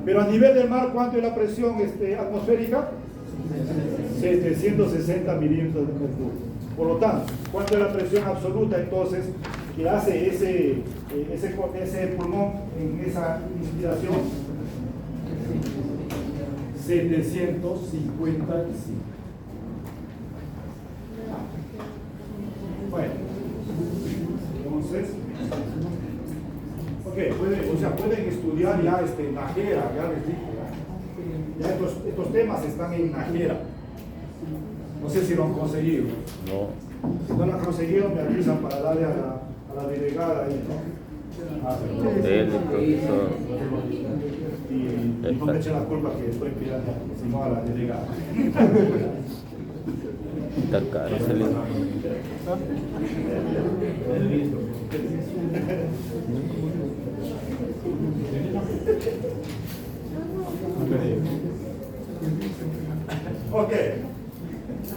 Pero a nivel del mar, ¿cuánto es la presión atmosférica? 760 milímetros de mercurio. Por lo tanto, ¿cuánto es la presión absoluta entonces que hace ese pulmón en esa inspiración? 755. Bueno, entonces, pueden estudiar ya Najera, ya les dije. Ya estos temas están en Najera. No sé si lo han conseguido. No. Si no lo han conseguido, me avisan para darle a la delegada ahí, ¿no? Él, profesor. Y no me echen la culpa que estoy pidiendo, sino a la delegada. Está caro ese libro. Ok.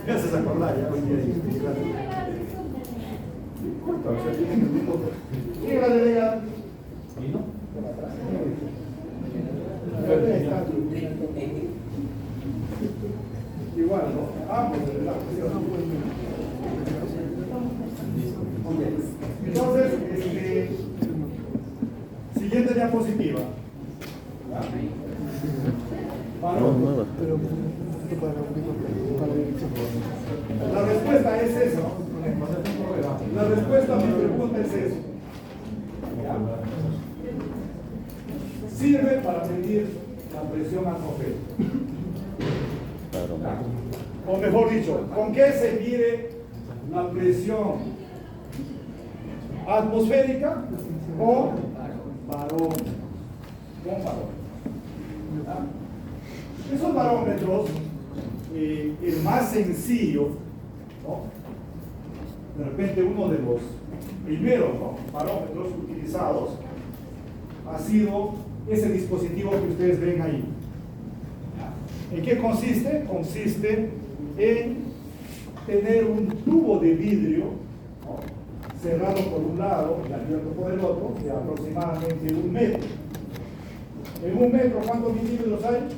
Me haces acordar ya. ¿Quién la delegada? Igual, ¿no? Ambos de la cuestión. Entonces, siguiente diapositiva. No, La respuesta es eso. La respuesta a mi pregunta es eso. Sirve para medir la presión atmosférica. O mejor dicho, ¿con qué se mide la presión atmosférica? Con barómetro. Esos barómetros, el más sencillo, ¿no? De repente uno de los primeros, ¿no?, barómetros utilizados ha sido ese dispositivo que ustedes ven ahí. ¿En qué consiste? Consiste en tener un tubo de vidrio, ¿no?, cerrado por un lado y abierto por el otro, de aproximadamente 1 metro. En 1 metro, ¿cuántos milímetros hay?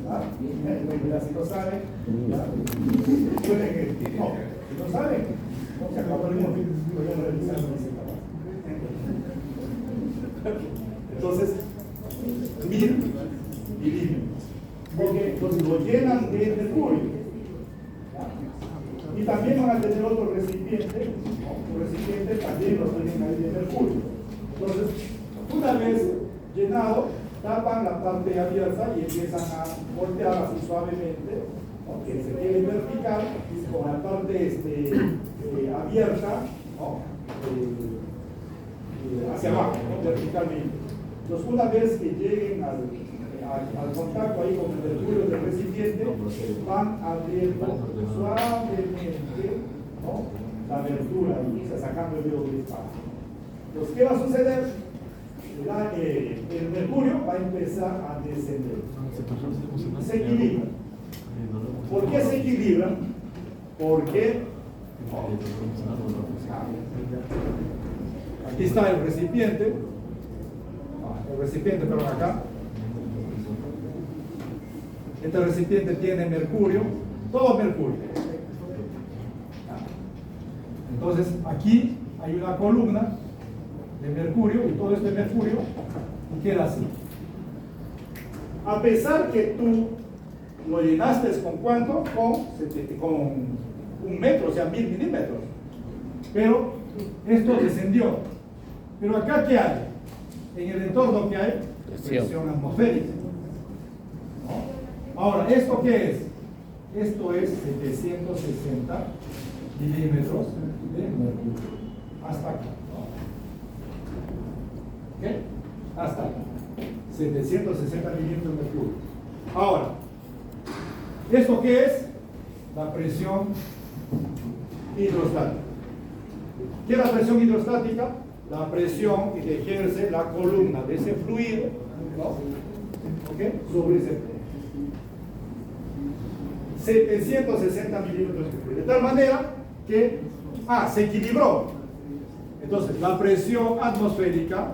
Si no saben, pueden, no, si no saben, no se acabó el mundo. Entonces, 1000 milímetros, porque lo llenan de mercurio. Y también van a tener otro recipiente, ¿no? Un recipiente también lo tienen ahí de mercurio. Entonces, una vez llenado, tapan la parte abierta y empiezan a voltear así suavemente, ¿no?, que se quede vertical, con la parte abierta, ¿no?, hacia abajo, ¿no?, verticalmente. Entonces, una vez que lleguen al contacto ahí con el mercurio del recipiente, van abriendo suavemente, ¿no?, la abertura ahí, o sea, sacando el dedo del espacio. Entonces, ¿qué va a suceder? El mercurio va a empezar a descender. Se equilibra. ¿Por qué se equilibra? Porque aquí está el recipiente, perdón, acá. Este recipiente tiene mercurio, todo mercurio. Entonces aquí hay una columna de mercurio y todo este mercurio queda así. A pesar que tú lo llenaste con ¿cuánto? Con 1 metro, o sea, 1000 milímetros. Pero esto descendió. Pero acá, ¿qué hay? En el entorno, ¿qué hay? Presión atmosférica. ¿No? Ahora, ¿esto qué es? Esto es 760 milímetros de mercurio. Hasta acá. ¿No? ¿Ok? Hasta acá. 760 milímetros de mercurio. Ahora, ¿esto qué es? La presión hidrostática. ¿Qué es la presión hidrostática? La presión que ejerce la columna de ese fluido, ¿no?, ¿okay?, sobre ese fluido. 760 milímetros de fluido. De tal manera que, se equilibró. Entonces, la presión atmosférica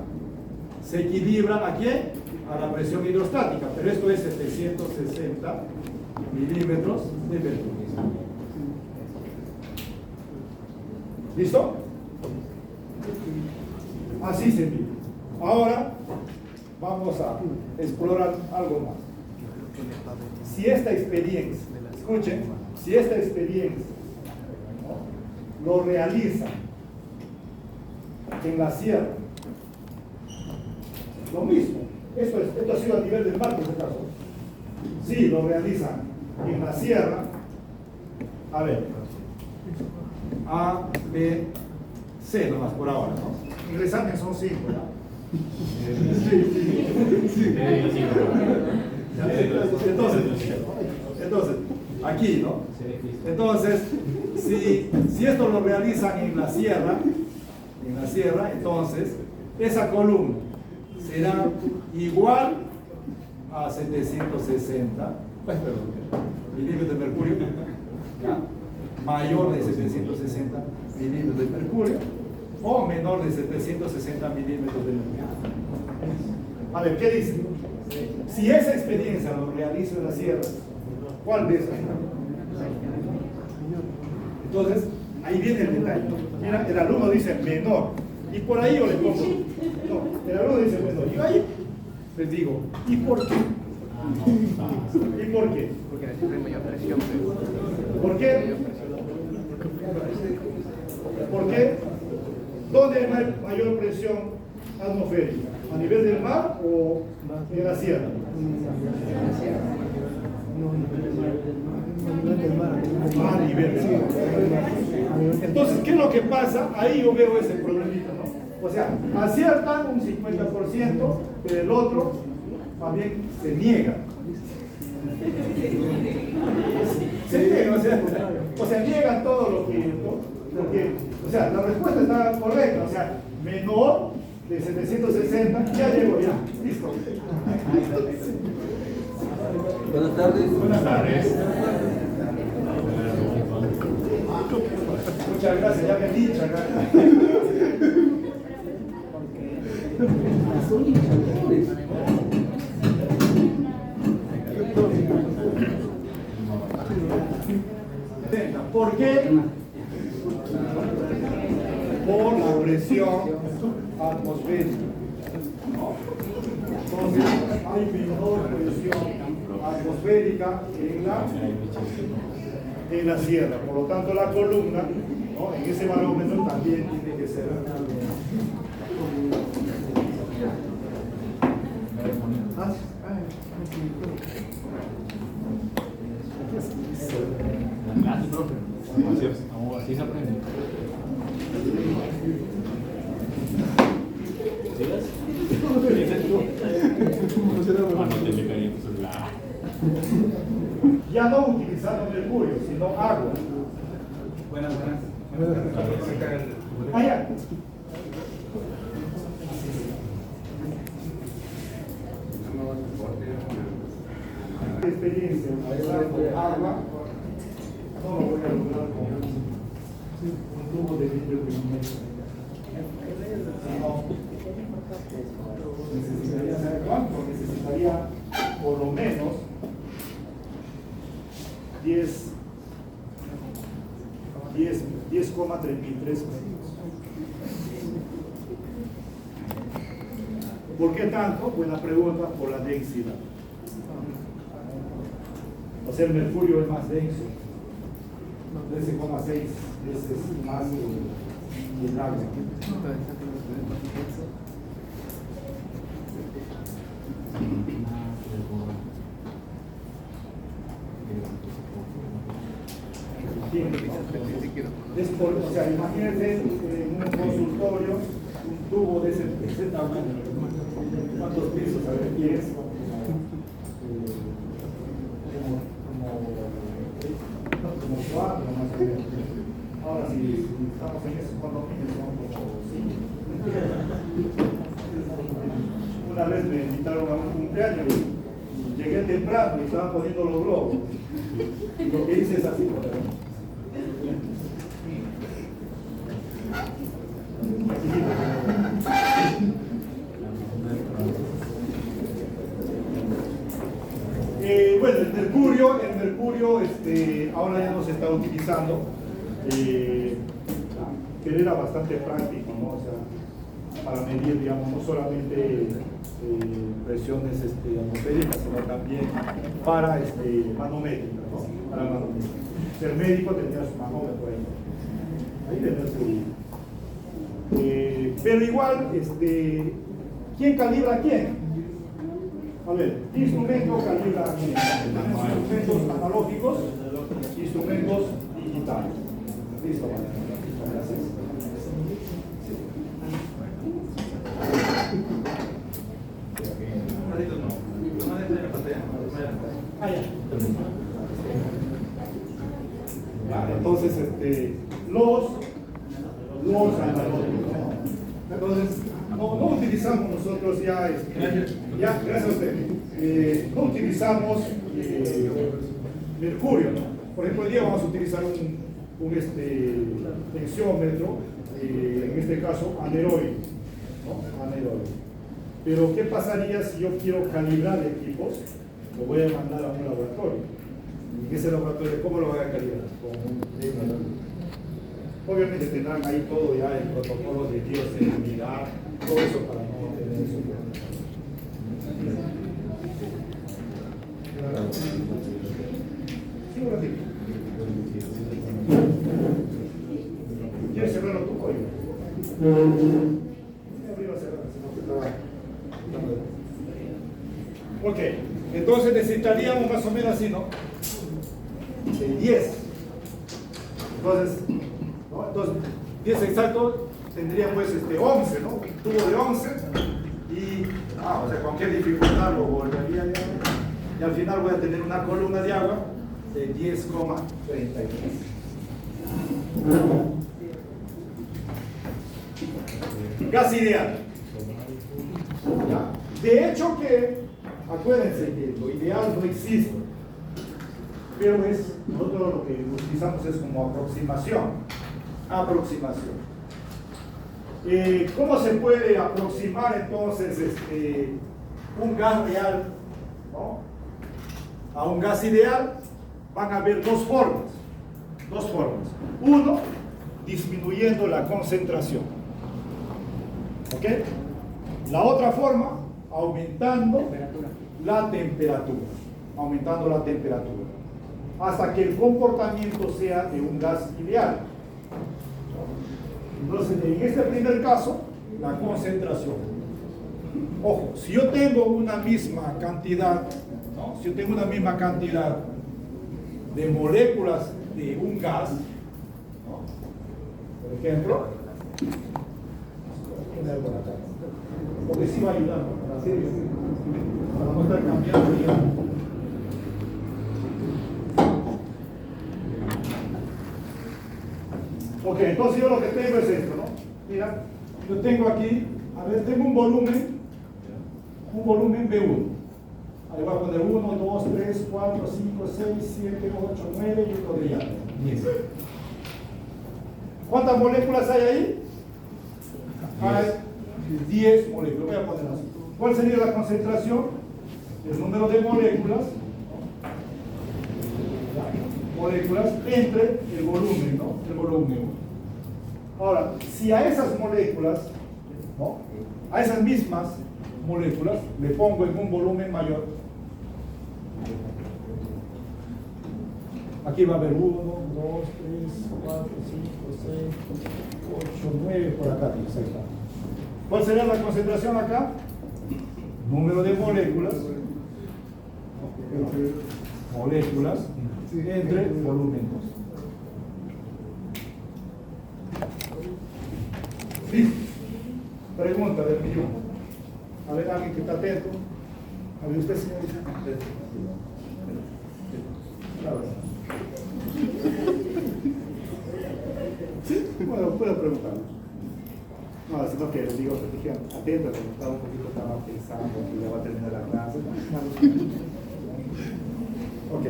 se equilibra ¿a quién? A la presión hidrostática, pero esto es 760 milímetros de mercurio. ¿Listo? Así se mide. Ahora vamos a explorar algo más. Si esta experiencia, escuchen, si esta experiencia, ¿no?, lo realiza en la sierra, lo mismo, esto ha sido a nivel del mar, por este caso. Si lo realizan en la sierra, a ver, A, B, C nomás por ahora, ¿no? En el examen son 5, ¿no? Entonces, aquí, ¿no? Entonces, si esto lo realizan en la sierra, entonces, esa columna será igual a 760 milímetros de mercurio, ¿ya?, mayor de 760 milímetros de mercurio o menor de 760 milímetros de mercurio. A ver, ¿qué dice? Si esa experiencia lo realizo en la sierra, ¿cuál ves? Entonces, ahí viene el detalle. Mira, el alumno dice menor, y por ahí yo le pongo, no, el alumno dice menor, y ahí les digo, ¿y por qué? ¿Y por qué? Porque necesita mayor presión. ¿Por qué? ¿Por qué? ¿Dónde hay mayor presión atmosférica? ¿A nivel del mar o en la sierra? A nivel del mar. Entonces, ¿qué es lo que pasa? Ahí yo veo ese problemita, ¿no? O sea, aciertan un 50%, pero el otro también se niega. Se niega, o sea, niegan todo lo que, o sea, la respuesta está correcta, o sea, menor de 760, ya llegó, ya, listo. Buenas tardes. Buenas tardes. Muchas gracias, ya me dicha. ¿Por qué? Por la presión atmosférica. Entonces, hay menor presión atmosférica en la sierra. Por lo tanto, la columna, ¿no?, en ese barómetro también tiene que ser. Así se aprende. ¿Sigas? Anótenle, cariño. Ya no utilizando mercurio, sino agua. Buenas. Ah, ya. Experiencia, usando agua, no lo voy a lograr con un tubo de vidrio de 1 metro. Necesitaría saber cuánto, necesitaría por lo menos 10,33 metros. ¿Por qué tanto? Buena pregunta, por la densidad. O sea, el mercurio es más denso, 13,6 veces más que el agua. O sea, imagínense en un consultorio un tubo de ese tamaño. ¿Cuántos pisos? A ver, ¿quieres? Como 4 más o menos. Ahora, si estamos en esos condominios, son como 5. Una vez me invitaron a un cumpleaños y llegué temprano y estaban poniendo los globos. Y lo que hice es así, por ejemplo. Bueno, el mercurio ahora ya no se está utilizando, pero era bastante práctico, ¿no? O sea, para medir, digamos, no solamente presiones atmosféricas, sino también para manométrica, ¿no? Para manométrica. Ser médico tenía su manómetro ahí tenía su... pero igual, ¿quién calibra a quién? A ver, instrumento calibra a quién. Instrumentos analógicos, instrumentos digitales. Listo, vale. Gracias. Ah, ya. Vale, entonces, los analógicos, ¿no? Entonces, no utilizamos nosotros ya, gracias a usted, no utilizamos mercurio, ¿no? Por ejemplo, hoy día vamos a utilizar un tensiómetro, en este caso aneroide, ¿no? Aneroide. Pero ¿qué pasaría si yo quiero calibrar equipos? Lo voy a mandar a un laboratorio. ¿Y en ese laboratorio cómo lo voy a calibrar? Obviamente tendrán ahí todo ya, el protocolo de bioseguridad, todo eso para no tener eso. Sí, un ratito. ¿Quieres cerrarlo tú hoy? Ok, entonces necesitaríamos más o menos así, ¿no? 10. Entonces, 10 exactos tendría pues 11, ¿no? Un tubo de 11 y, o sea, con qué dificultad lo volvería ya. Y al final voy a tener una columna de agua de 10,33. Gas ideal. ¿Ya? De hecho que, acuérdense que lo ideal no existe, pero nosotros lo que utilizamos es como aproximación. ¿Cómo se puede aproximar entonces un gas real, ¿no? A un gas ideal? Van a haber dos formas. Uno, disminuyendo la concentración. ¿Ok? La otra forma, aumentando la temperatura. Hasta que el comportamiento sea de un gas ideal. Entonces, en este primer caso, la concentración. Ojo, si yo tengo una misma cantidad, ¿no? Si yo tengo una misma cantidad de moléculas de un gas, ¿no? Por ejemplo, porque sí va a ayudar para no estar cambiando ya. Ok, entonces yo lo que tengo es esto, ¿no? Mira, yo tengo aquí, a ver, tengo un volumen B1. Ahí voy a poner 1, 2, 3, 4, 5, 6, 7, 8, 9 y otro brillante, 10. ¿Cuántas moléculas hay ahí? Hay 10 moléculas. Voy a poner así. ¿Cuál sería la concentración? El número de moléculas entre el volumen, ¿no? El volumen 1. Ahora, si a esas moléculas, ¿no? A esas mismas moléculas le pongo en un volumen mayor, aquí va a haber 1, 2, 3, 4, 5, 6, 8, 9, por acá, ahí está. ¿Cuál sería la concentración acá? Número de moléculas entre volumen 2. ¿Sí? Pregunta del millón. A ver, alguien que está atento. A ver, usted, señorita. ¿Sí? Bueno, puedo preguntar. No, sino que les digo que dijeron, atento, porque estaba pensando que ya va a terminar la clase. Ok.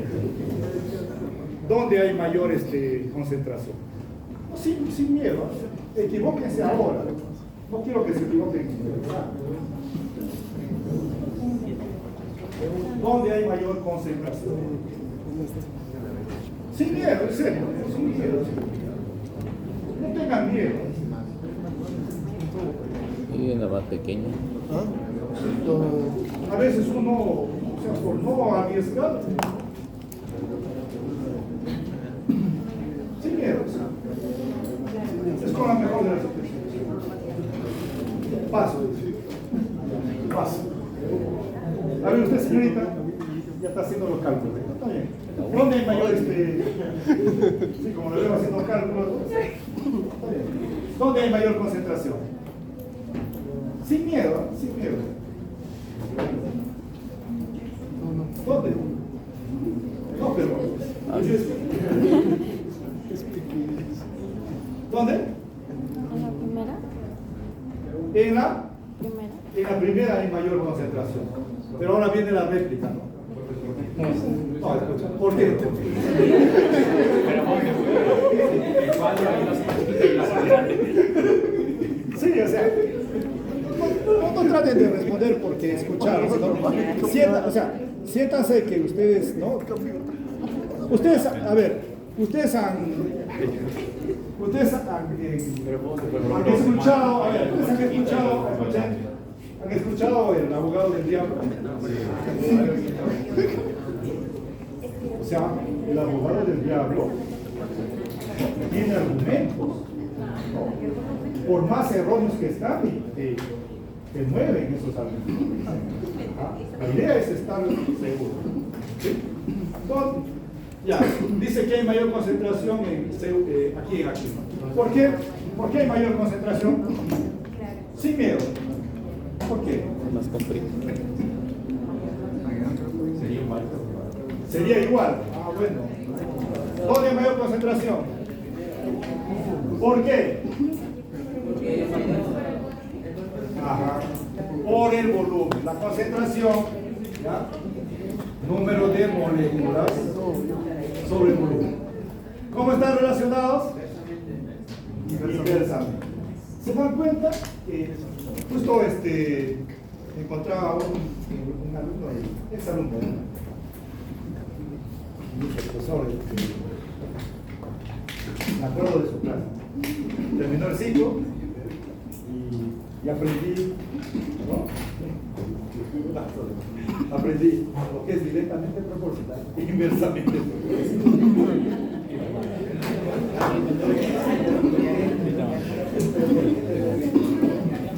¿Dónde hay mayor concentración? No, sin miedo. Equivóquense ahora. No quiero que se equivoquen. ¿Dónde hay mayor concentración? Sin miedo, en serio. Sin miedo. No tengan miedo. Y en la más pequeña. A veces uno, o sea, por no arriesgar, sin miedo. Es con la mejor de las opciones. Paso. A ver, usted, señorita, ya está haciendo los cálculos. Está bien. ¿Dónde hay mayor sí, como lo veo haciendo cálculos? Está bien. ¿Dónde hay mayor concentración? Sin miedo. ¿Dónde? No, pero. ¿Dónde? ¿En la primera? En la Primera. En la primera hay mayor concentración. Pero ahora viene la réplica, ¿no? No, escucha. ¿Por qué? Sí, o sea, no traten de responder porque escucharon, ¿no? Siéntanse que ustedes, ¿no? Ustedes, a ver, ustedes han escuchado, a ver, ¿han escuchado el abogado del diablo? O sea, el abogado del diablo tiene argumentos, ¿no? Por más erróneos que están, te mueven esos argumentos. La idea es estar seguro. ¿Sí? Entonces, ya, dice que hay mayor concentración aquí en aquí. ¿Por qué? ¿Por qué hay mayor concentración? Sin miedo. ¿Por qué? Más comprimido. Sería igual. Ah, bueno. ¿Dónde hay mayor concentración? ¿Por qué? Ajá. Por el volumen. La concentración, ¿ya? Número de moléculas sobre el volumen. ¿Cómo están relacionados? Inversamente. ¿Se dan cuenta? Justo encontraba un alumno ahí, exalumno, un profesor, me acuerdo de su clase. Terminó el ciclo y aprendí, ¿no? Aprendí lo que es directamente proporcional e inversamente proporcional.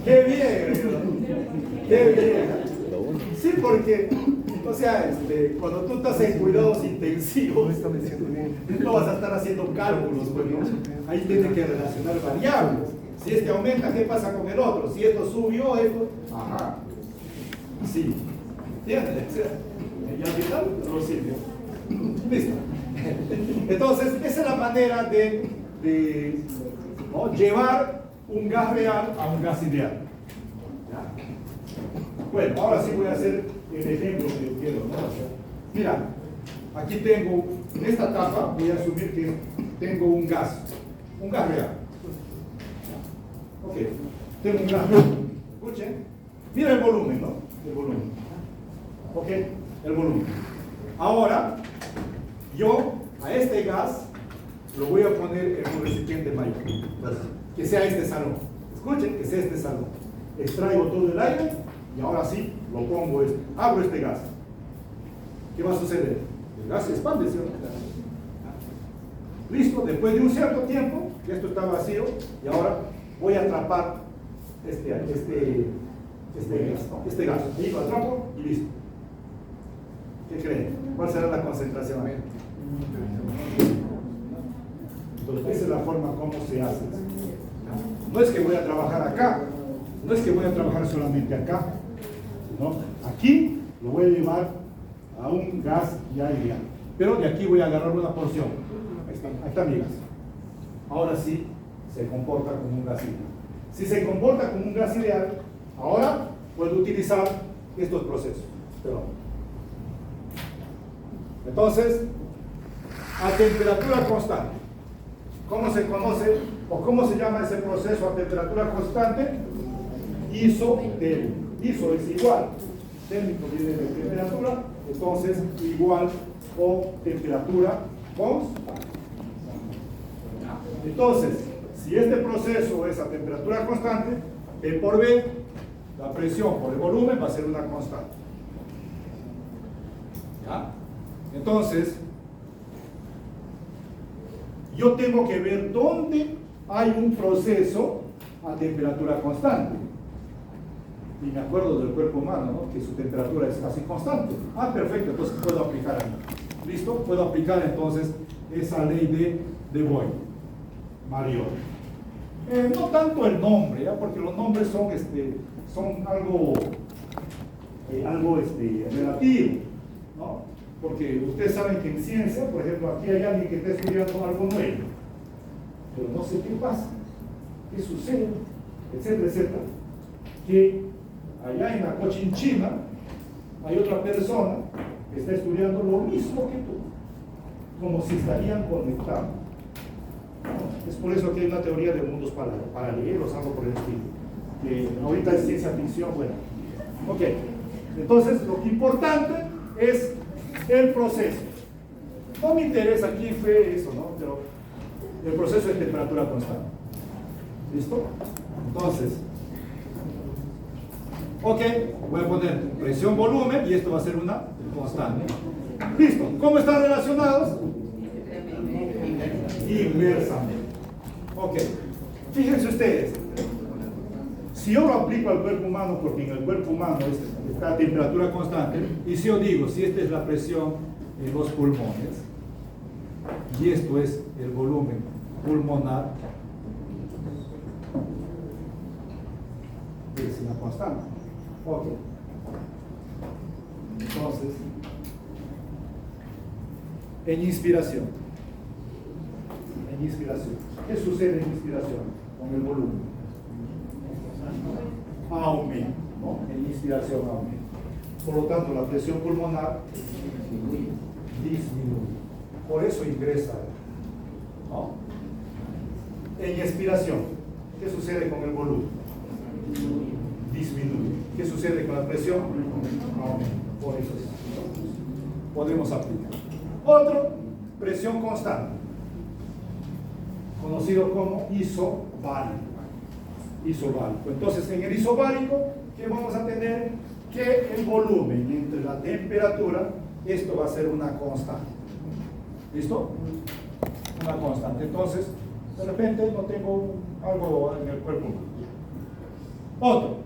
¡Qué bien! ¡Qué bien! Sí, porque, o sea, cuando tú estás en cuidados intensivos, no vas a estar haciendo cálculos, pues, ¿no? Ahí tienes que relacionar variables. Si este aumenta, ¿qué pasa con el otro? Si esto subió, esto... Ajá. Sí. ¿Entiendes? Y al final lo sirve. Listo. Entonces, esa es la manera de de, ¿no?, llevar un gas real a un gas ideal. ¿Ya? Bueno, ahora sí voy a hacer el ejemplo que yo quiero, ¿no? Mira, aquí tengo, en esta tapa voy a asumir que tengo un gas real. Ok, tengo un gas real. Escuchen, mira el volumen, ¿no? El volumen. Ok, el volumen. Ahora, yo a este gas lo voy a poner en un recipiente mayor, que sea este salón. Escuchen, que sea este salón. Extraigo todo el aire y ahora sí lo pongo, abro este gas. ¿Qué va a suceder? El gas se expande, ¿sí? Listo, después de un cierto tiempo, esto está vacío y ahora voy a atrapar este gas. Ahí lo atrapo y listo. ¿Qué creen? ¿Cuál será la concentración? Entonces, esa es la forma como se hace. No es que voy a trabajar acá, no es que voy a trabajar solamente acá, ¿no? Aquí lo voy a llevar a un gas ya ideal. Pero de aquí voy a agarrar una porción. Ahí está mi gas. Ahora sí se comporta como un gas ideal. Si se comporta como un gas ideal, ahora puedo utilizar estos procesos. Entonces, a temperatura constante. ¿Cómo se conoce o cómo se llama ese proceso a temperatura constante? Isotérmico. Iso es igual. Térmico viene de temperatura, entonces igual o temperatura constante. Entonces, si este proceso es a temperatura constante, P por B, la presión por el volumen va a ser una constante. ¿Ya? Entonces, yo tengo que ver dónde hay un proceso a temperatura constante. Y me acuerdo del cuerpo humano, ¿no?, que su temperatura es casi constante. Ah, perfecto, entonces puedo aplicar ahí. ¿Listo? Puedo aplicar entonces esa ley de Boyle, Mariot. No tanto el nombre, ¿ya?, porque los nombres son algo relativo, ¿no? Porque ustedes saben que en ciencia, por ejemplo, aquí hay alguien que está estudiando algo nuevo, pero no sé qué pasa, qué sucede, etcétera, etcétera. Que allá en la Cochinchina hay otra persona que está estudiando lo mismo que tú, como si estarían conectados. Es por eso que hay una teoría de mundos paralelos, algo por el estilo, que ahorita es ciencia ficción. Bueno, ok, entonces lo que importante es el proceso. No me interesa quién fue eso, ¿no? Pero el proceso es temperatura constante. ¿Listo? Entonces, ok, voy a poner presión, volumen, y esto va a ser una constante. ¿Listo? ¿Cómo están relacionados? Inversamente. Ok, fíjense ustedes, si yo lo aplico al cuerpo humano, porque en el cuerpo humano está a temperatura constante, y si yo digo, si esta es la presión en los pulmones, y esto es el volumen pulmonar, es una constante. Ok, entonces, en inspiración, ¿qué sucede en inspiración con el volumen? Aumenta, ¿no? En inspiración aumenta. Por lo tanto, la presión pulmonar disminuye. Por eso ingresa, ¿no? En expiración, ¿qué sucede con el volumen? Disminuye. ¿Qué sucede con la presión? Aumenta. Por eso podemos aplicar. Otro, presión constante, conocido como isobárico. Entonces, en el isobárico, ¿qué vamos a tener? Que el volumen entre la temperatura, esto va a ser una constante. ¿Listo? Una constante. Entonces, de repente no tengo algo en el cuerpo. Otro,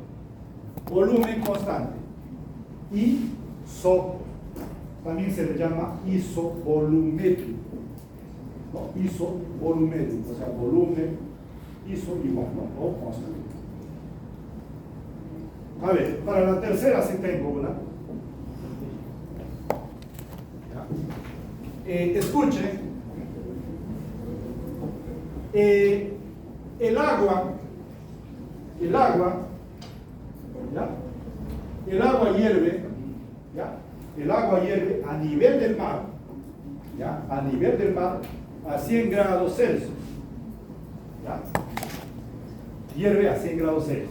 volumen constante. También se le llama isovolumétrico. ¿No? Isovolumétrico, o sea, volumen, iso igual, ¿no? O constante. A ver, para la tercera sí tengo una. Escuchen, el agua, ¿ya? El agua hierve, ¿ya? El agua hierve a nivel del mar, ¿ya? A nivel del mar a 100 grados Celsius, ¿ya? Hierve a 100 grados Celsius.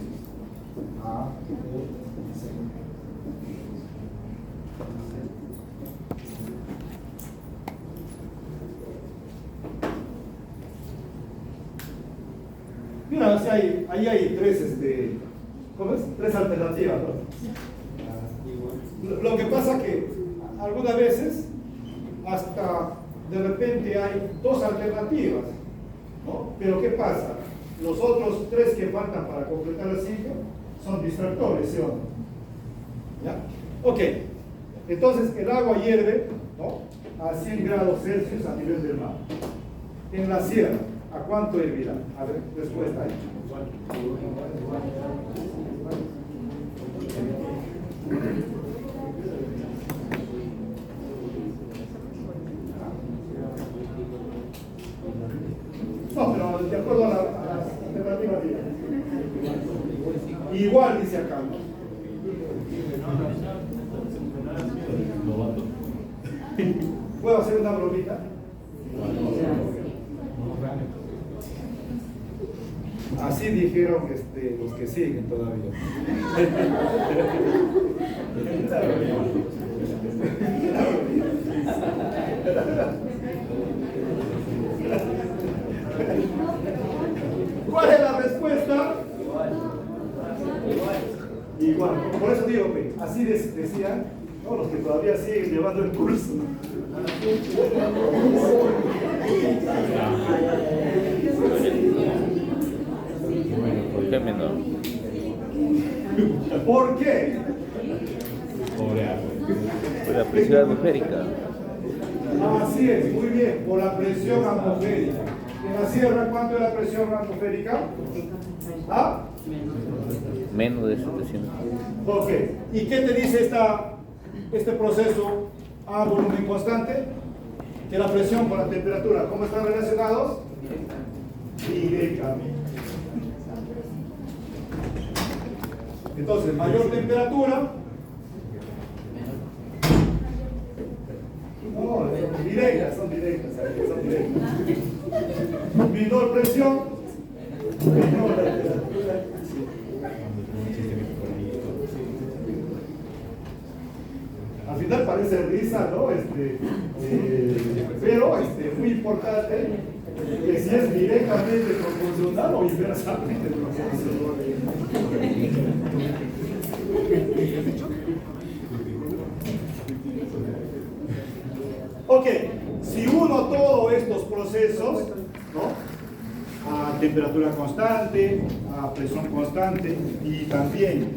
Mira, o sea, ahí hay tres, ¿cómo es? Tres alternativas, ¿no? Lo que pasa que algunas veces hasta de repente hay dos alternativas, ¿no? Pero ¿qué pasa? Los otros tres que faltan para completar el ciclo son distractores, ¿sí o no? ¿Ya? Ok, entonces el agua hierve, ¿no? A 100 grados Celsius a nivel del mar. En la sierra, ¿a cuánto hervirá? A ver, respuesta ahí. No, pero de acuerdo a las alternativas. Igual dice acá, ¿no? ¿Puedo hacer una bromita? Así dijeron los que siguen todavía. ¿Cuál es la respuesta? Igual. Por eso digo, así decían, ¿no? Los que todavía siguen llevando el curso. ¿Por qué menor? ¿Por qué? Por la presión atmosférica. Así es, muy bien, por la presión atmosférica. En la sierra, ¿cuánto es la presión atmosférica? ¿Ah? Menos de 700. Ok. ¿Y qué te dice este proceso a volumen constante? Que la presión con la temperatura, ¿cómo están relacionados? Directamente. Entonces, mayor temperatura. No, son directas. Menor presión. Menor temperatura. Al final parece risa, ¿no? Pero muy importante que si es directamente proporcional o inversamente proporcional. Ok, si uno todos estos procesos, ¿no? A temperatura constante, a presión constante y también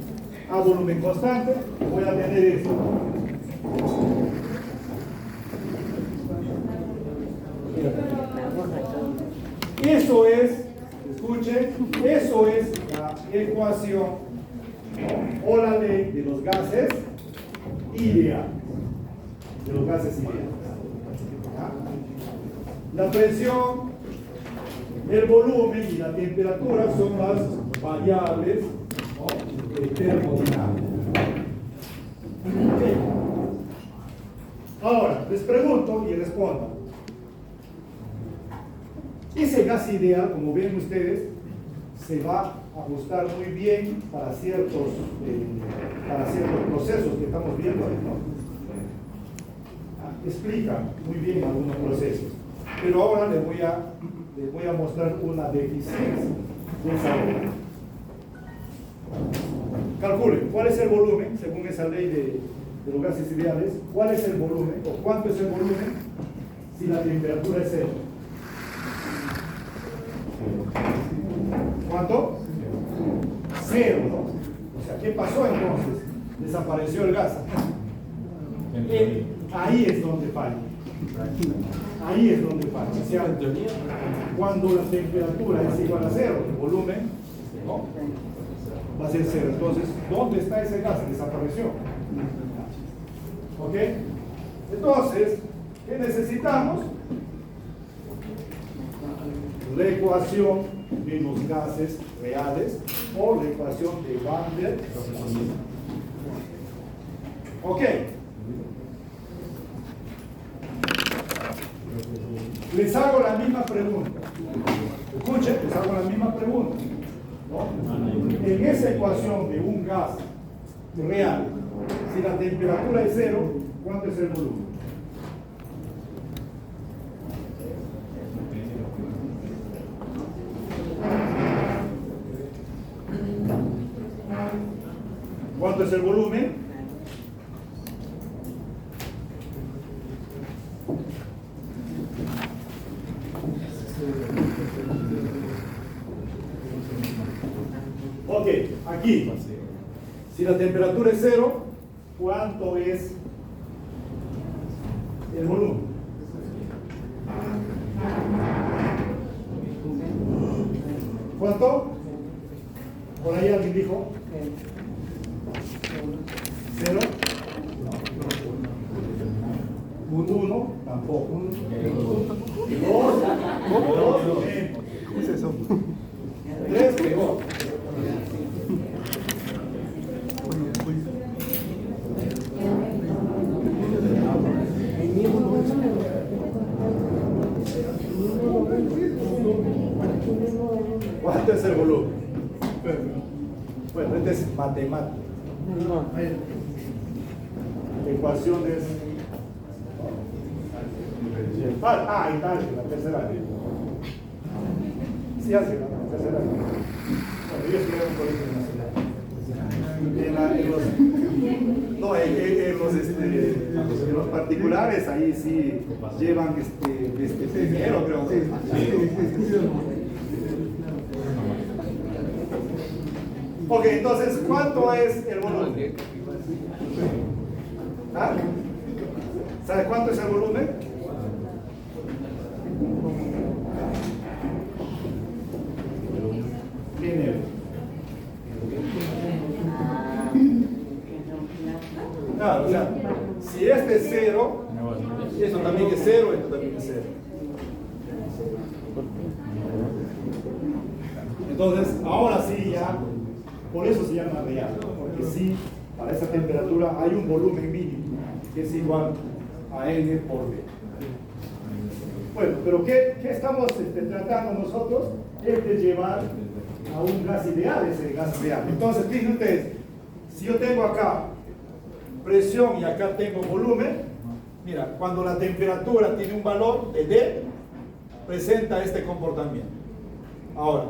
a volumen constante, voy a tener esto. Eso es, escuchen, eso es la ecuación o la ley de los gases ideales. De los gases ideales. La presión, el volumen y la temperatura son las variables, ¿no? Termodinámicas. Okay. Ahora, les pregunto y respondo. Ese gas ideal, como ven ustedes, se va a ajustar muy bien para ciertos procesos que estamos viendo, ¿no? Explica muy bien algunos procesos. Pero ahora les voy a mostrar una deficiencia de esa ley. Calculen, ¿cuál es el volumen, según esa ley de los gases ideales? ¿Cuál es el volumen o cuánto es el volumen si la temperatura es cero? ¿Cuánto? Cero, ¿no? O sea, ¿qué pasó entonces? Desapareció el gas. Ahí es donde falla. Ahí es donde falla. O sea, cuando la temperatura es igual a cero, el volumen, ¿no? Va a ser cero. Entonces, ¿dónde está ese gas? Desapareció. ¿Ok? Entonces, ¿qué necesitamos? la ecuación de los gases reales o la ecuación de Van der Waals. Ok. Les hago la misma pregunta. Escuchen, les hago la misma pregunta. ¿No? En esa ecuación de un gas real, si la temperatura es 0, ¿cuánto es el volumen? ¿Cuánto es el volumen? Ok, aquí, si la temperatura es 0, ¿cuánto es el volumen? ¿Cuánto? Por ahí alguien dijo. 0. Un 1, tampoco. 2, ¿cómo es eso? 3, peor. ¿Cuánto es el volumen? Bueno, este es matemático. Ecuaciones. Y tal, la tercera. Sí, hace la tercera. Bueno, yo estudié en un colegio nacional. En los particulares, ahí sí llevan primero, creo. Ok, entonces, ¿cuánto es el volumen? ¿Ah? ¿Sabe cuánto es el volumen? Bien, claro, o sea, si este es 0, esto también es 0, esto también es 0. Entonces, ahora sí ya, por eso se llama real, porque sí, para esa temperatura hay un volumen mínimo que es igual a N por V. Bueno, pero ¿qué estamos tratando nosotros? Es de llevar a un gas ideal, ese gas real. Entonces, fíjense ustedes, si yo tengo acá presión y acá tengo volumen, mira, cuando la temperatura tiene un valor de D, presenta este comportamiento. Ahora,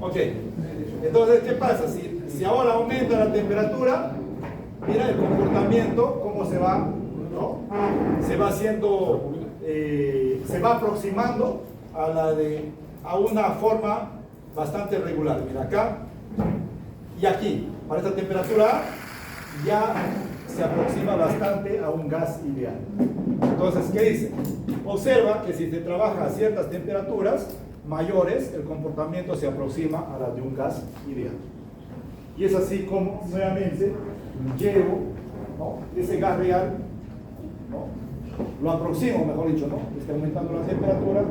ok, entonces, ¿qué pasa? Si ahora aumenta la temperatura, mira el comportamiento, cómo se va, ¿no? Se va haciendo, se va aproximando a una forma bastante regular. Mira acá y aquí, para esta temperatura ya se aproxima bastante a un gas ideal. Entonces, ¿qué dice? Observa que si se trabaja a ciertas temperaturas mayores, el comportamiento se aproxima a la de un gas ideal. Y es así como, nuevamente, llevo, ¿no?, ese gas real, ¿no?, lo aproximo, mejor dicho, ¿no?, está aumentando la temperatura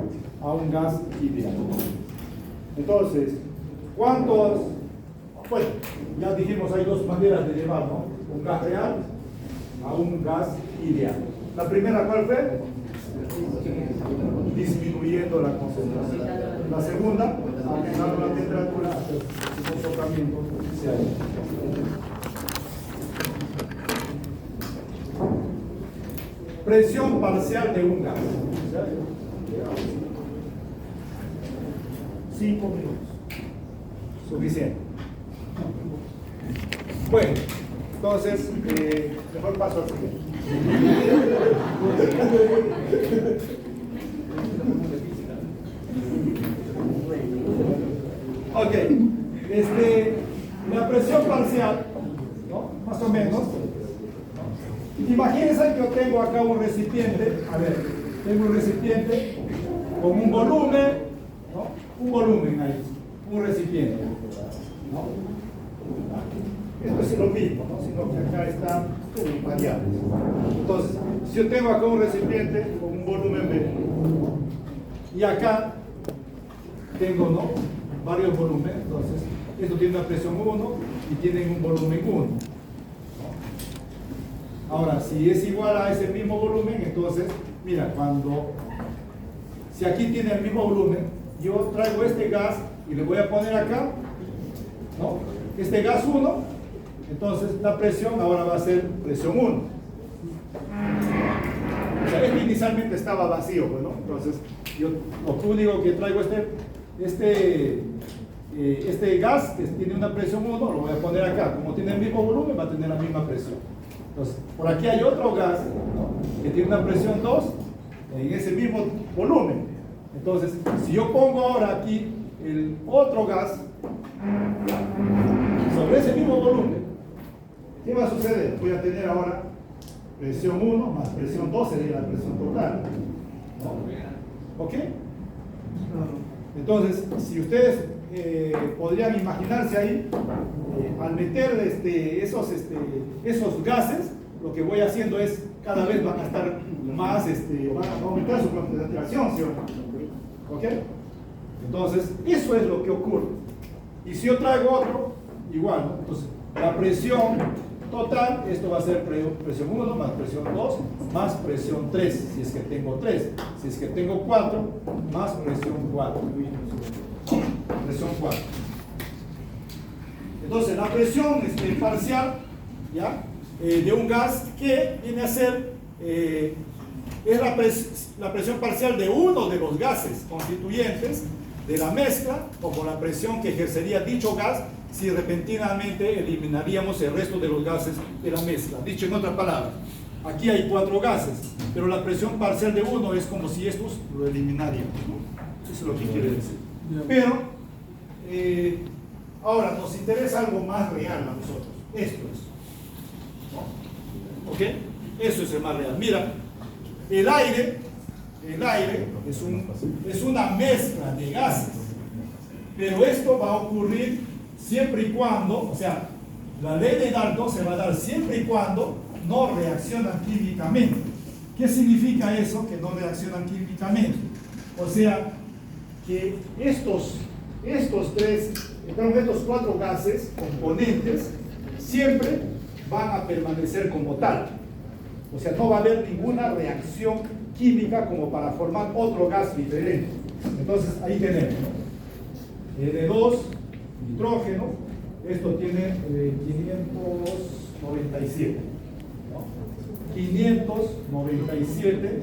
a un gas ideal. Entonces, ¿cuántos? Bueno, ya dijimos, hay dos maneras de llevar, ¿no?, un gas real a un gas ideal. La primera, ¿cuál fue? Disminuyendo la concentración. La segunda, aumentando la temperatura hasta que su comportamiento sea igual. Presión parcial de un gas. 5 minutos. Suficiente. Bueno, entonces, mejor paso al siguiente. Ok, la presión parcial, ¿no?, más o menos. Imagínense que yo tengo acá un recipiente, a ver, tengo un recipiente con un volumen, ¿no?, un volumen ahí, un recipiente, ¿no? lo mismo, ¿no? Sino que acá están variables. Entonces, si yo tengo acá un recipiente con un volumen B y acá tengo, ¿no?, varios volúmenes, entonces esto tiene una presión 1 y tienen un volumen 1. Ahora, si es igual a ese mismo volumen, entonces, mira, si aquí tiene el mismo volumen, yo traigo este gas y le voy a poner acá, ¿no?, este gas 1, entonces la presión ahora va a ser presión 1. O sea, este inicialmente estaba vacío, ¿no? Entonces, yo lo único que traigo este gas que tiene una presión 1, lo voy a poner acá. Como tiene el mismo volumen, va a tener la misma presión. Entonces, por aquí hay otro gas, ¿no?, que tiene una presión 2 en ese mismo volumen. Entonces, si yo pongo ahora aquí el otro gas sobre ese mismo volumen, ¿qué va a suceder? Voy a tener ahora presión 1 más presión 2 sería la presión total, ¿no? ¿Ok? Entonces, si ustedes podrían imaginarse ahí, al meter esos gases, lo que voy haciendo es, cada vez van a estar más, van a aumentar su concentración, ¿sí o no? ¿Ok? Entonces, eso es lo que ocurre. Y si yo traigo otro, igual, ¿no? Entonces, la presión total, esto va a ser presión 1 más presión 2 más presión 3, si es que tengo 3. Si es que tengo 4, más presión 4. Presión 4. Entonces, la presión parcial, ¿ya?, de un gas, que viene a ser, es la presión parcial de uno de los gases constituyentes de la mezcla, como la presión que ejercería dicho gas si repentinamente eliminaríamos el resto de los gases de la mezcla. Dicho en otras palabras, aquí hay 4 gases, pero la presión parcial de uno es como si estos lo eliminaríamos, ¿no? Eso es lo que quiere decir. Pero, ahora nos interesa algo más real a nosotros. Esto es, ¿no? ¿Ok? Eso es el más real. Mira, el aire es una mezcla de gases, pero esto va a ocurrir siempre y cuando, o sea, la ley de Dalton se va a dar siempre y cuando no reaccionan químicamente. ¿Qué significa eso, que no reaccionan químicamente? O sea, que estos 4 gases componentes siempre van a permanecer como tal. O sea, no va a haber ninguna reacción química como para formar otro gas diferente. Entonces, ahí tenemos, ¿no?, N2, nitrógeno, esto tiene 597, ¿no?, 597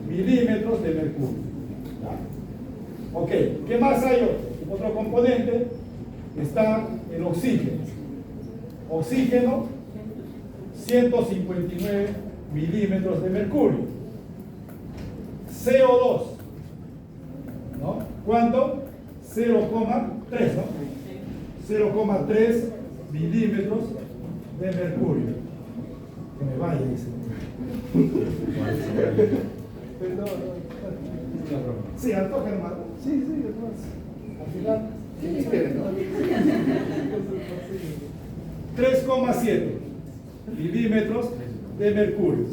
milímetros de mercurio, ¿ya? Ok, ¿qué más hay? Otro componente, está el oxígeno. Oxígeno, 159 milímetros de mercurio. CO2, ¿no? ¿Cuánto? 0,3, ¿no? 0,3 milímetros de mercurio. Que me vaya, dice. Sí, al toque nomás. Sí, al final. Esperen, ¿no? 3,7 milímetros de mercurio.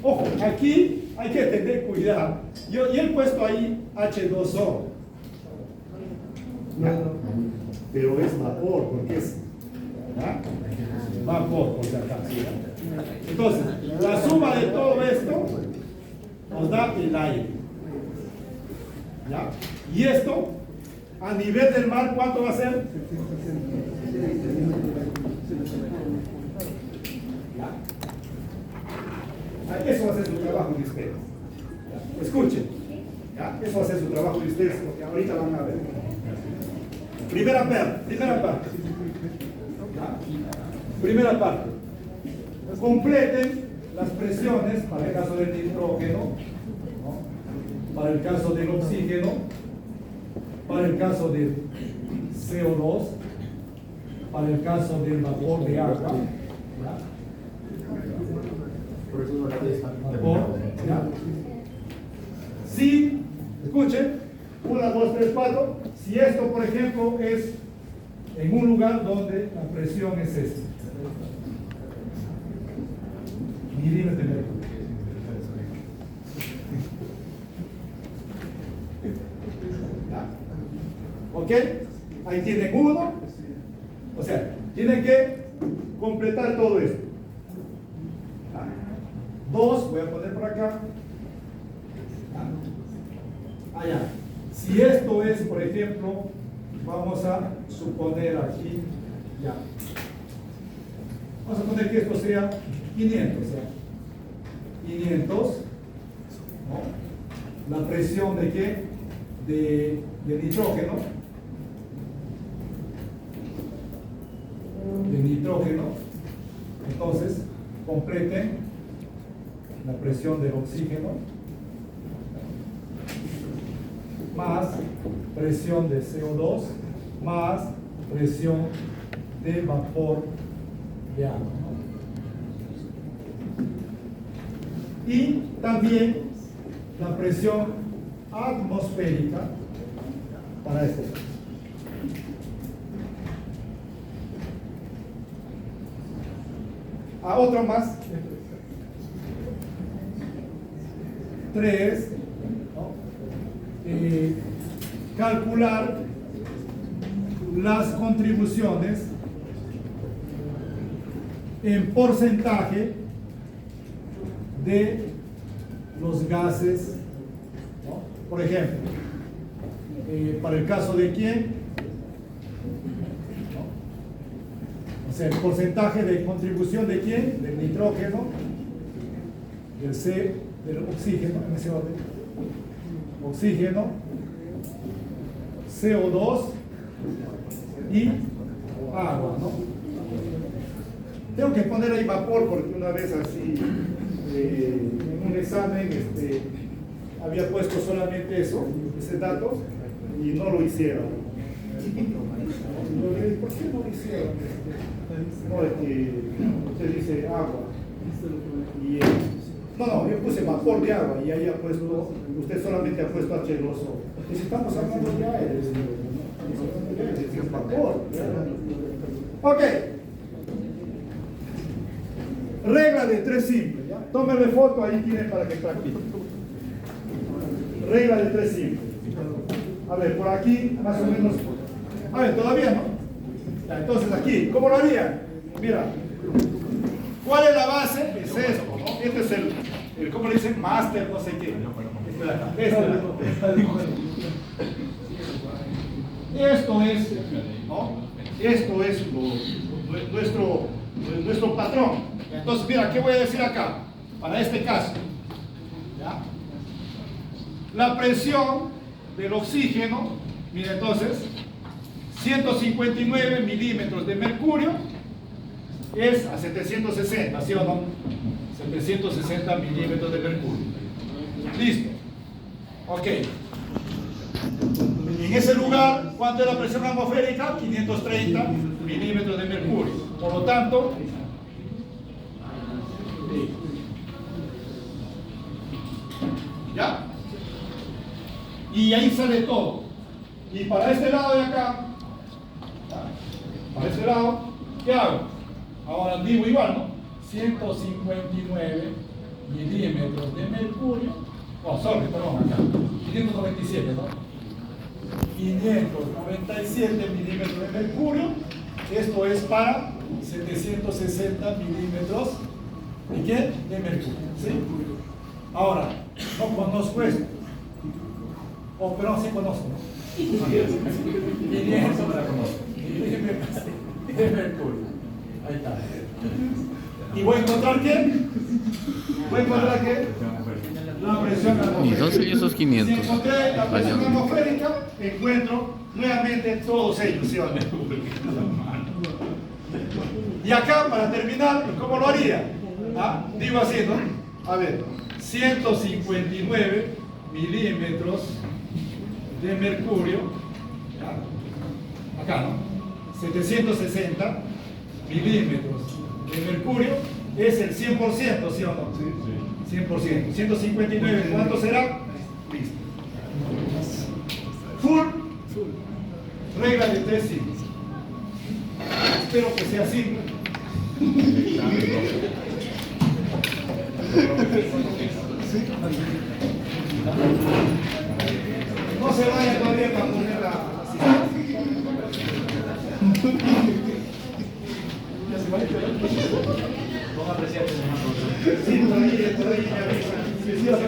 Ojo, aquí hay que tener cuidado. Y he puesto ahí H2O. Pero es vapor, porque es, ¿ya?, vapor, por si acaso. Entonces, la suma de todo esto nos da el aire, ¿ya? Y esto, a nivel del mar, ¿cuánto va a ser? ¿Ya? Eso va a ser su trabajo de ustedes. ¿Ya? Escuchen, ¿ya? Eso va a ser su trabajo de ustedes, porque ahorita van a ver. Primera parte. ¿Ya? Primera parte. Completen las presiones para el caso del nitrógeno, ¿no?, para el caso del oxígeno, para el caso del CO2, para el caso del vapor de agua. ¿Ya? Vapor, ¿ya? Si, escuchen, 1, 2, 3, 4, si esto, por ejemplo, es en un lugar donde la presión es esta, milímetros de mercurio. ¿Ok? Ahí tienen uno. O sea, tienen que completar todo esto. Dos, voy a poner por acá. Allá. Si esto es, por ejemplo, vamos a suponer aquí, ya. Vamos a poner que esto sea 500, ¿ya? 500, ¿no? La presión de qué? De nitrógeno. De nitrógeno. Entonces, completen la presión del oxígeno más presión de CO2 más presión de vapor de agua, ¿no? Y también la presión atmosférica para este caso. A otro más. 3, ¿no? Calcular las contribuciones en porcentaje de los gases, ¿no? Por ejemplo, para el caso de quién, ¿no? O sea, el porcentaje de contribución de quién, del nitrógeno, del oxígeno, en ese orden, oxígeno, CO2 y agua, ¿no? Tengo que poner ahí vapor porque una vez así en un examen había puesto solamente eso, ese dato, y no lo hicieron. ¿Por qué no lo hicieron? No, es que usted dice agua. Y, no, yo puse vapor de agua y ahí ha puesto, usted solamente ha puesto H2O. Y si estamos hablando de aire, es vapor. Ok. Regla de 3 simple. ¿Ya? Tómenle foto, ahí tienen para que practiquen. Regla de 3 simple. A ver, por aquí, más o menos. A ver, todavía no. Ya, entonces aquí, ¿cómo lo harían? Mira, ¿cuál es la base? Es esto, ¿no? Este es el ¿cómo le dicen? Máster, no sé qué. Esto es, ¿no? Esto es nuestro patrón. Entonces, mira, ¿qué voy a decir acá? Para este caso, ¿ya? La presión del oxígeno, mira, entonces, 159 milímetros de mercurio es a 760, ¿sí o no? 760 milímetros de mercurio. Listo. Ok. En ese lugar, ¿cuánto es la presión atmosférica? 530 milímetros de mercurio. Por lo tanto, ¿ya? Y ahí sale todo. Y para este lado de acá, para este lado, ¿qué hago? Ahora digo igual, ¿no? 159 milímetros de mercurio. Oh, sorry, perdón, acá. 597, ¿no? 597 milímetros de mercurio. Esto es para 760 milímetros ¿de qué? De mercurio. ¿Sí? Ahora, no conozco esto. Oh, pero sí conozco, ¿no? 500 me la conozco. De mercurio. Ahí está. ¿Y voy a encontrar qué? Voy a encontrar qué? La presión atmosférica. ¿Y dónde salió esos 500? Si encontré la presión atmosférica, encuentro nuevamente todos ellos, ¿sí o no? Y acá, para terminar, ¿cómo lo haría? ¿Ah? Digo así, ¿no? A ver, 159 milímetros de mercurio, ¿ya? Acá, ¿no? 760 milímetros de mercurio es el 100%, ¿sí o no? Sí. 100%. 159, ¿cuánto será? Listo. Full. Regla de 3 simples. Espero que sea simple. No se vaya todavía para poner la ¿Ya se vaya? Sí, por ahí me avisan. Sí, se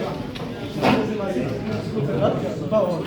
va.